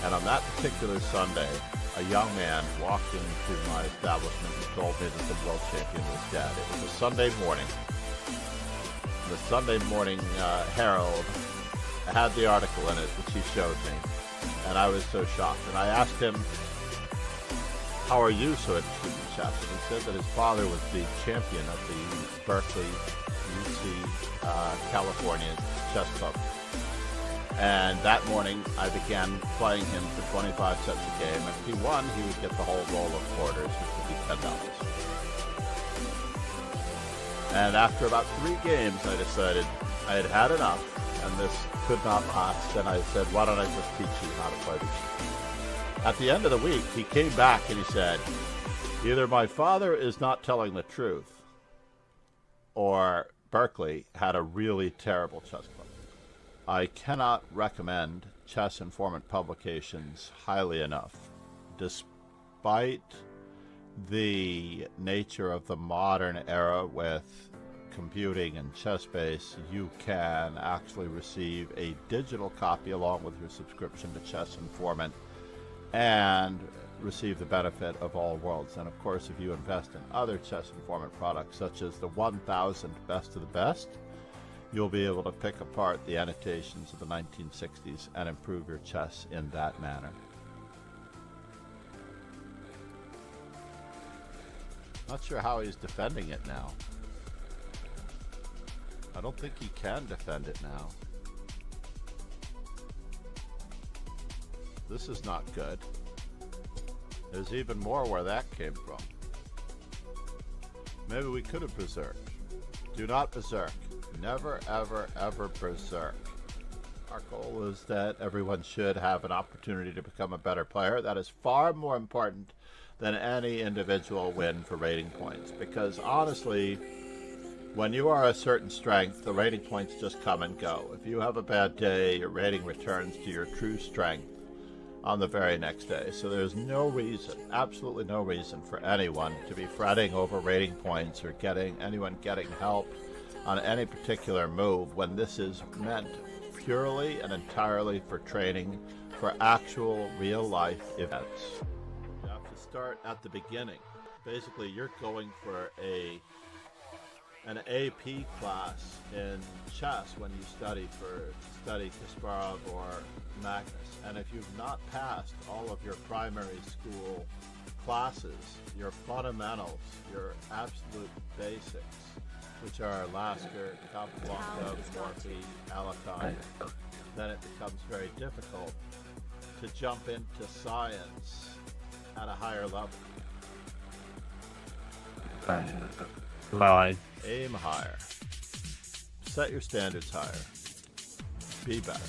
And on that particular Sunday, a young man walked into my establishment and told me that the world champion was dead. It was a Sunday morning. The Sunday morning Herald had the article in it, which he showed me, and I was so shocked. And I asked him, how are you so interested in chess? And he said that his father was the champion at the Berkeley, UC, California chess club. And that morning, I began playing him for 25 sets a game. And if he won, he would get the whole roll of quarters, which would be $10. And after about 3 games, I decided I had had enough, and this could not last. And I said, why don't I just teach you how to play these? At the end of the week, he came back and he said, either my father is not telling the truth, or Berkeley had a really terrible chess club. I cannot recommend Chess Informant publications highly enough. Despite the nature of the modern era with computing and ChessBase, you can actually receive a digital copy along with your subscription to Chess Informant and receive the benefit of all worlds. And of course, if you invest in other Chess Informant products, such as the 1000 Best of the Best, you'll be able to pick apart the annotations of the 1960s and improve your chess in that manner. Not sure how he's defending it now. I don't think he can defend it now. This is not good. There's even more where that came from. Maybe we could have berserked. Do not berserk. Never, ever, ever berserk. Our goal is that everyone should have an opportunity to become a better player. That is far more important than any individual win for rating points. Because honestly, when you are a certain strength, the rating points just come and go. If you have a bad day, your rating returns to your true strength on the very next day. So there's no reason, absolutely no reason for anyone to be fretting over rating points or anyone getting help on any particular move when this is meant purely and entirely for training for actual real-life events. You have to start at the beginning. Basically, you're going for an AP class in chess when you study Kasparov or Magnus. And if you've not passed all of your primary school classes, your fundamentals, your absolute basics, which are Lasker, Capablanca, Morphy, Alekhine, then it becomes very difficult to jump into science at a higher level. Well, Aim higher. Set your standards higher. Be better.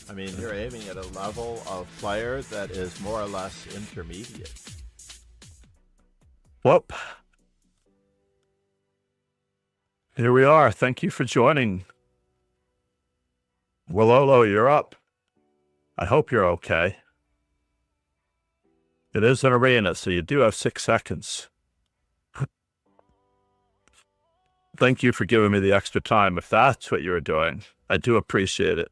I mean, you're aiming at a level of player that is more or less intermediate. whoop. Here we are. Thank you for joining. Willolo, you're up. I hope you're okay. It is an arena, so you do have 6 seconds. Thank you for giving me the extra time. If that's what you were doing, I do appreciate it.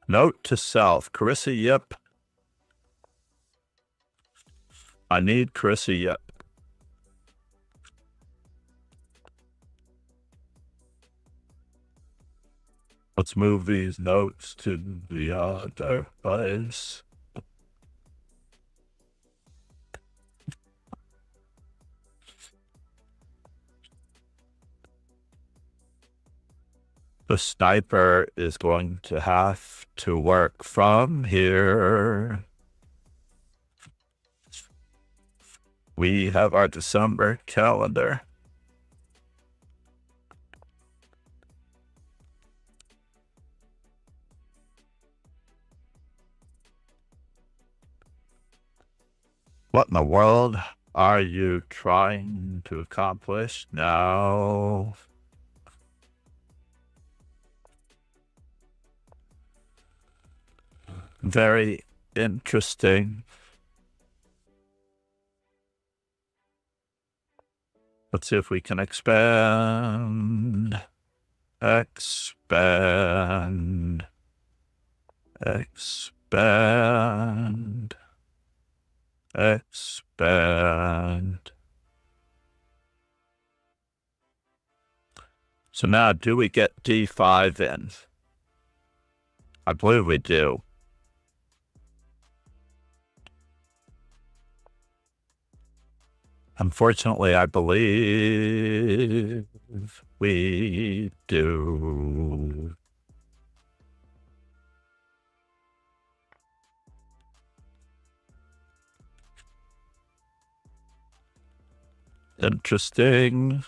Note to self, Carissa Yip. I need Carissa Yip. Let's move these notes to the other place. The sniper is going to have to work from here. We have our December calendar. What in the world are you trying to accomplish now? Very interesting. Let's see if we can expand. Expand. Expand. Expand. So now, do we get D5 in? I believe we do. Unfortunately, I believe we do. Interesting.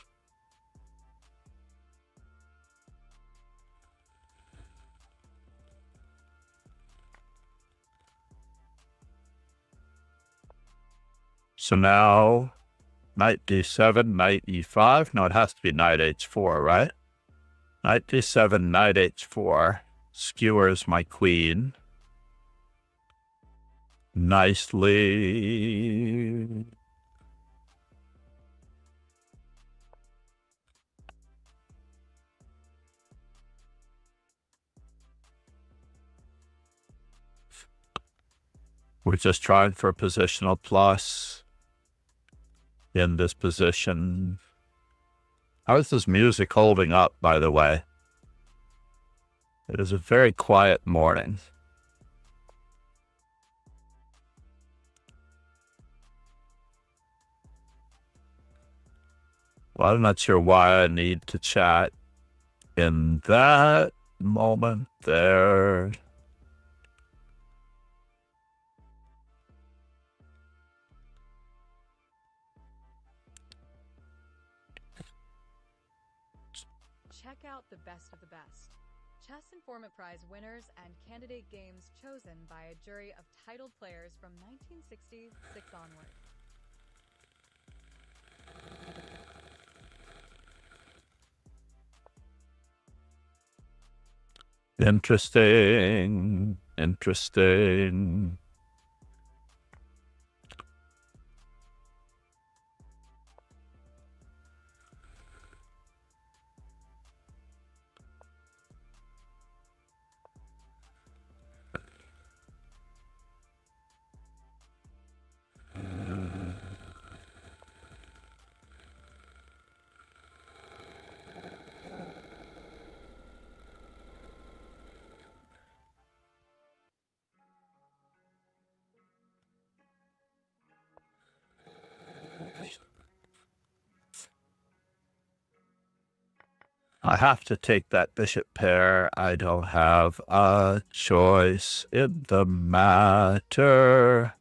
So now, knight d7, knight e5. No, it has to be knight h4, right? Knight d7, knight h4. Skewers my queen. Nicely. We're just trying for a positional plus in this position. How is this music holding up, by the way? It is a very quiet morning. Well, I'm not sure why I need to chat in that moment there. Check out the best of the best. Chess Informant Prize winners and candidate games chosen by a jury of titled players from 1966 onward. Interesting. Interesting. I have to take that bishop pair. I don't have a choice in the matter.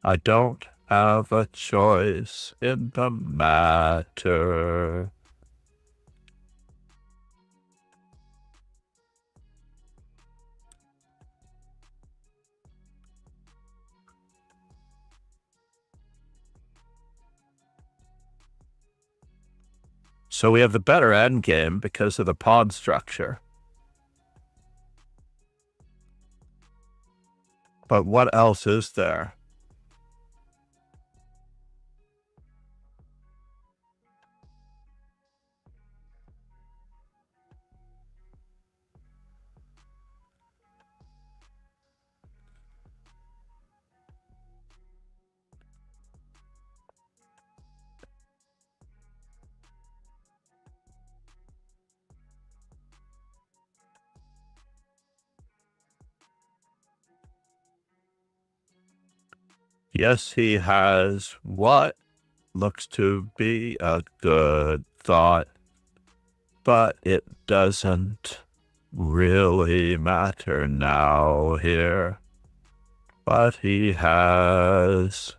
I don't have a choice in the matter. So we have the better endgame because of the pawn structure. But what else is there? Yes, he has what looks to be a good thought, but it doesn't really matter now here. But he has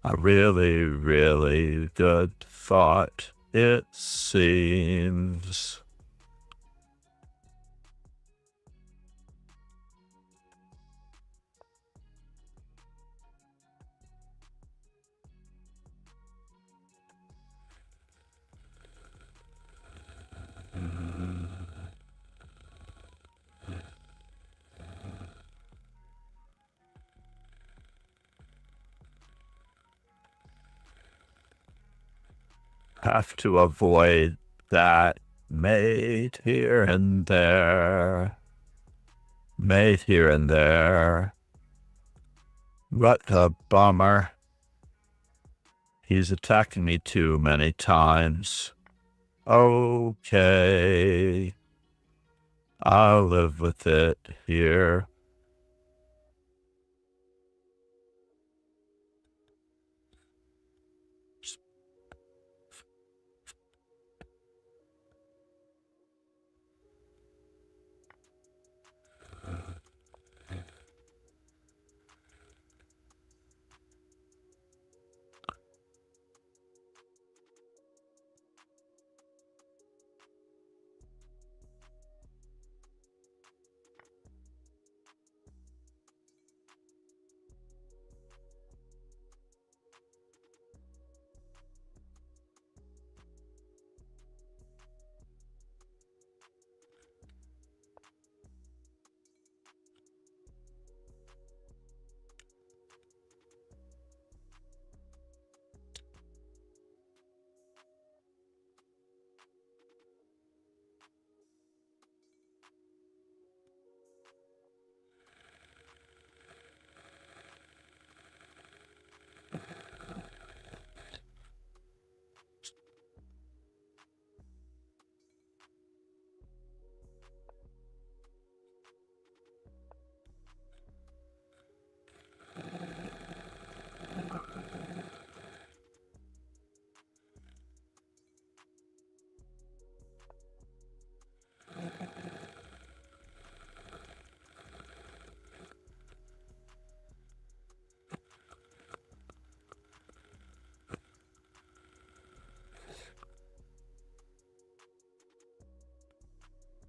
a really, really good thought, it seems. Have to avoid that mate here and there. Mate here and there. What a bummer. He's attacking me too many times. Okay. I'll live with it here.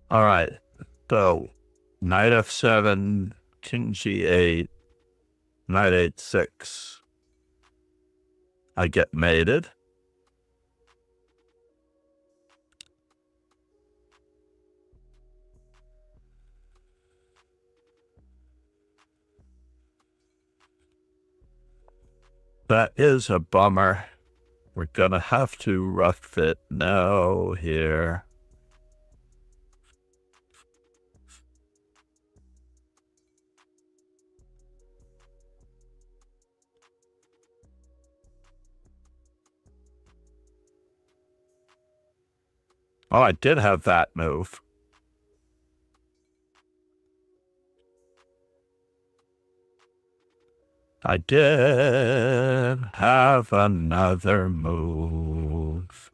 All right. So, knight f7, king g8, knight h6. I get mated. That is a bummer. We're gonna have to rough it now here. Oh, I did have that move. I did have another move.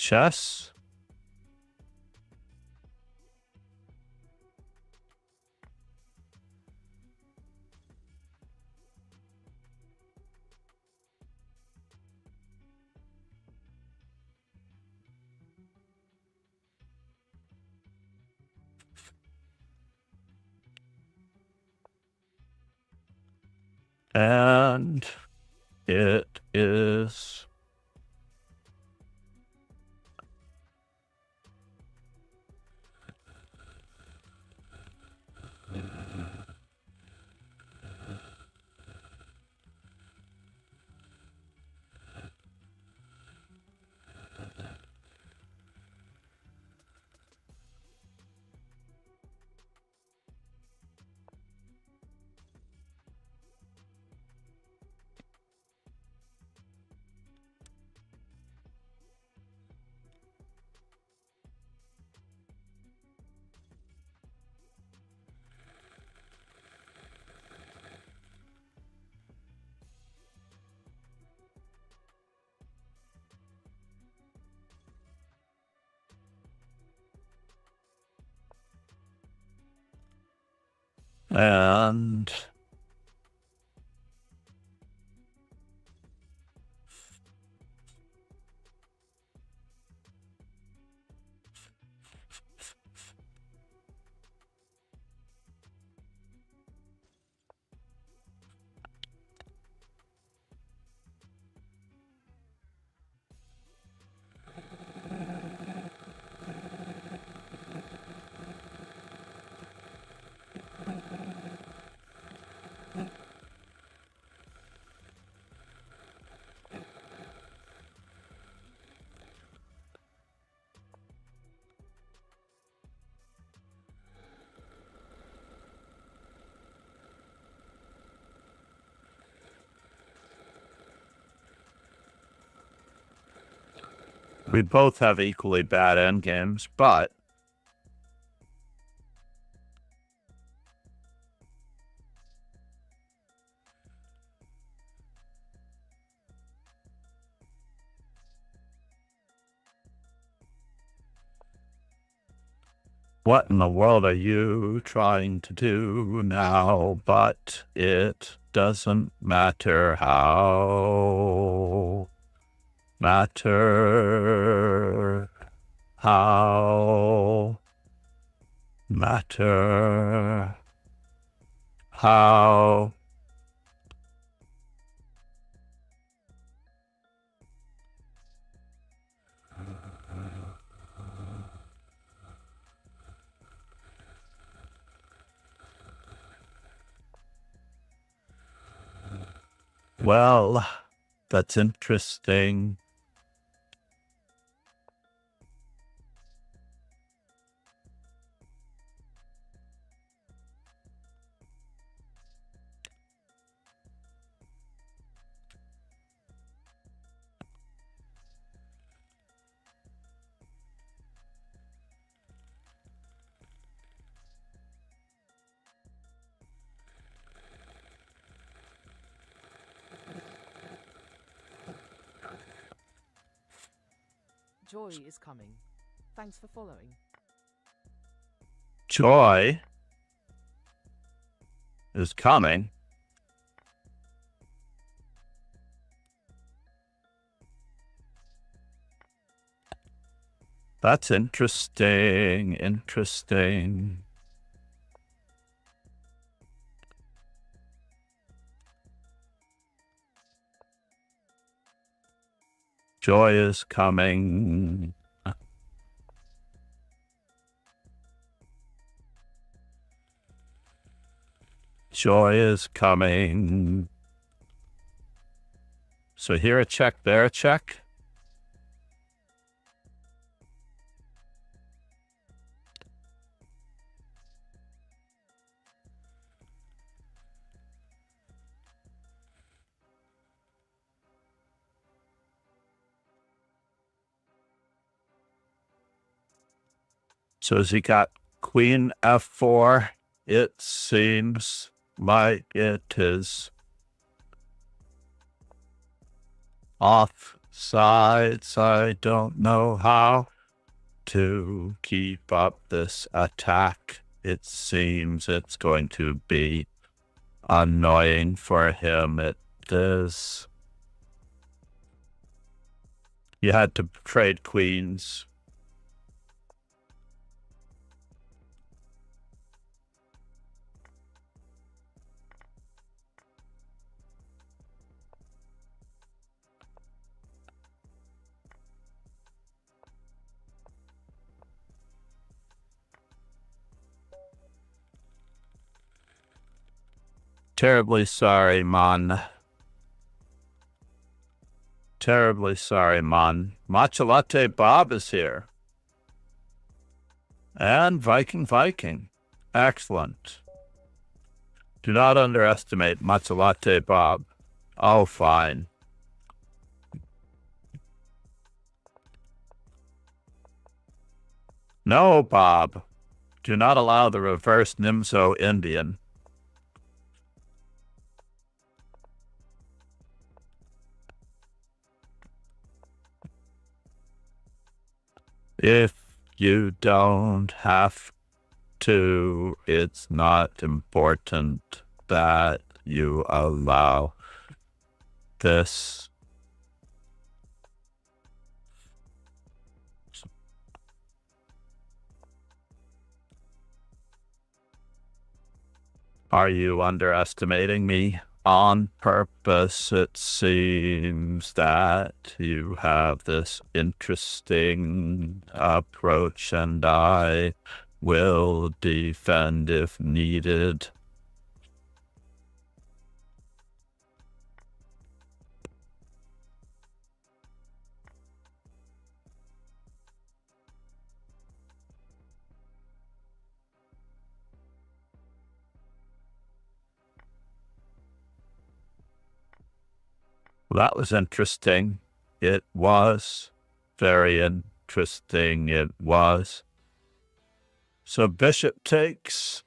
Chess? And it is And we both have equally bad endgames, but what in the world are you trying to do now? But it doesn't matter how. Matter how. Matter how. Well, that's interesting. Joy is coming. Thanks for following. Joy is coming. That's interesting. Interesting. Joy is coming. Joy is coming. So here a check, there a check. So has he got Queen F4? It seems like it is off sides. I don't know how to keep up this attack. It seems it's going to be annoying for him. It is. You had to trade queens. Terribly sorry, man. Terribly sorry, man. Matcha Latte Bob is here. And Viking. Excellent. Do not underestimate Matcha Latte Bob. Oh, fine. No, Bob. Do not allow the reverse Nimzo Indian. If you don't have 2, it's not important that you allow this. Are you underestimating me on purpose? It seems that you have this interesting approach, and I will defend if needed. That was interesting. It was very interesting. It was. So bishop takes.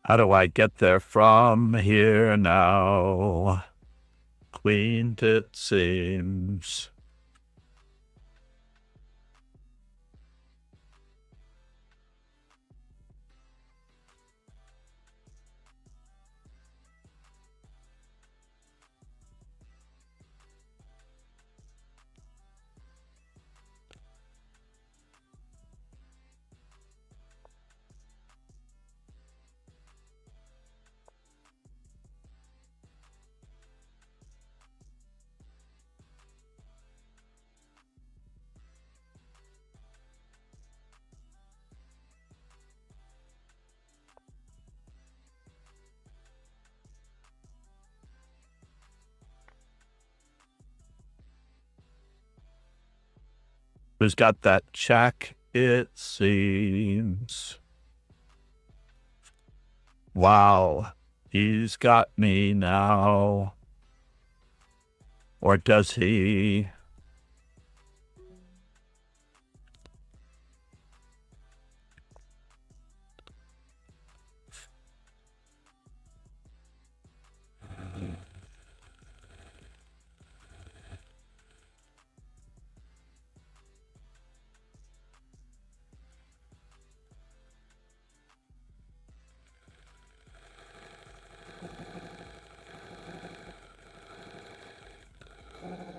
How do I get there from here now? Queen, it seems. Who's got that check? It seems. Wow, he's got me now. Or does he?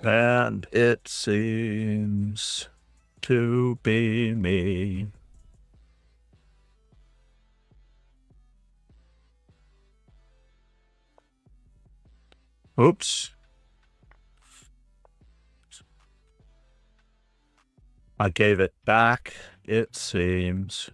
And it seems to be me. Oops. I gave it back, it seems.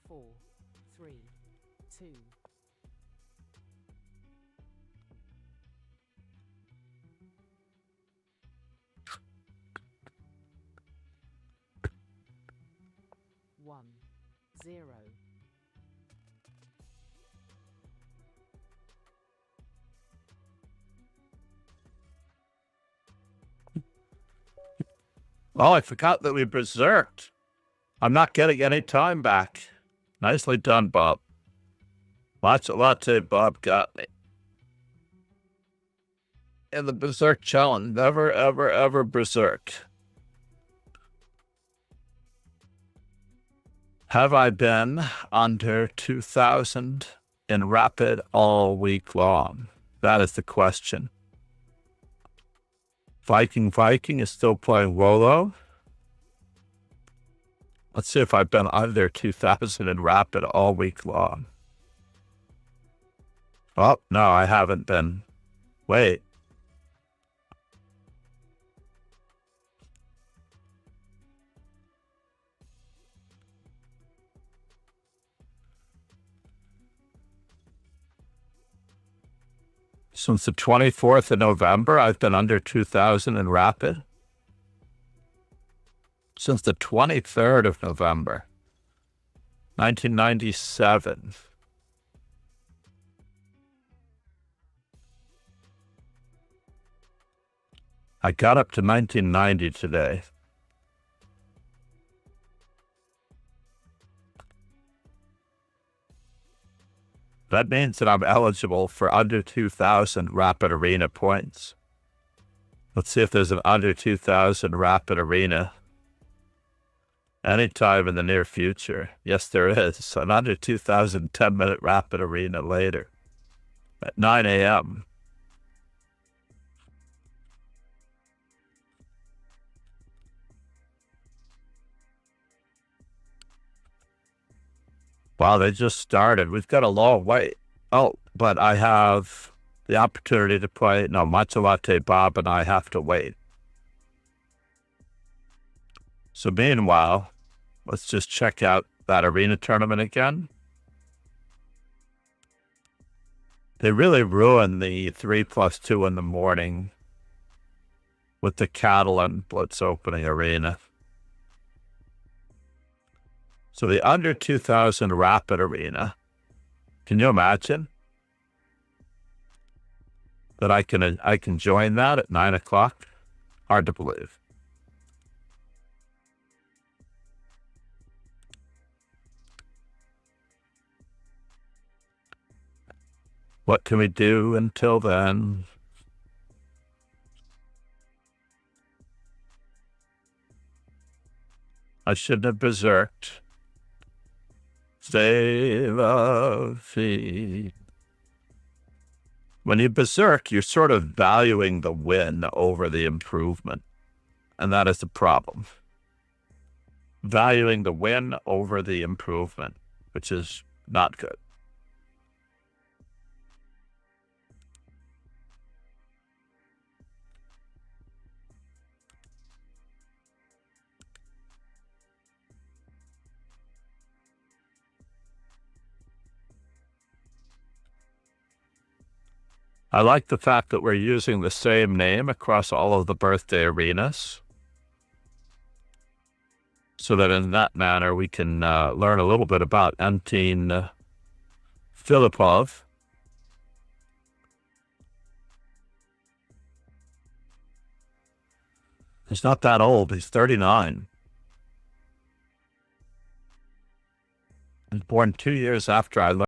Four, three, two. One, zero. Oh, I forgot that we berserked. I'm not getting any time back. Nicely done, Bob. Matcha latte, Bob got me. In the berserk challenge, never, ever, ever berserk. Have I been under 2,000 in rapid all week long? That is the question. Viking is still playing Wolo. Let's see if I've been under 2,000 in rapid all week long. Oh, no, I haven't been. Wait. Since the 24th of November, I've been under 2,000 in rapid. Since the 23rd of November, 1997. I got up to 1990 today. That means that I'm eligible for under 2,000 Rapid Arena points. Let's see if there's an under 2,000 Rapid Arena anytime in the near future. Yes, there is. An under 2,000 10-minute Rapid Arena later at 9 a.m. Wow, they just started. We've got a long way. Oh, but I have the opportunity to play. No, Matcha Latte Bob and I have to wait. So meanwhile, let's just check out that arena tournament again. They really ruined the 3+2 in the morning with the Catalan Blitz opening arena. So the under 2,000 Rapid Arena, can you imagine that I can join that at 9 o'clock? Hard to believe. What can we do until then? I shouldn't have berserked. Save a feet. When you berserk, you're sort of valuing the win over the improvement. And that is the problem. Valuing the win over the improvement, which is not good. I like the fact that we're using the same name across all of the birthday arenas, so that in that manner we can learn a little bit about Anton Filippov. He's not that old. He's 39. He was born 2 years after I learned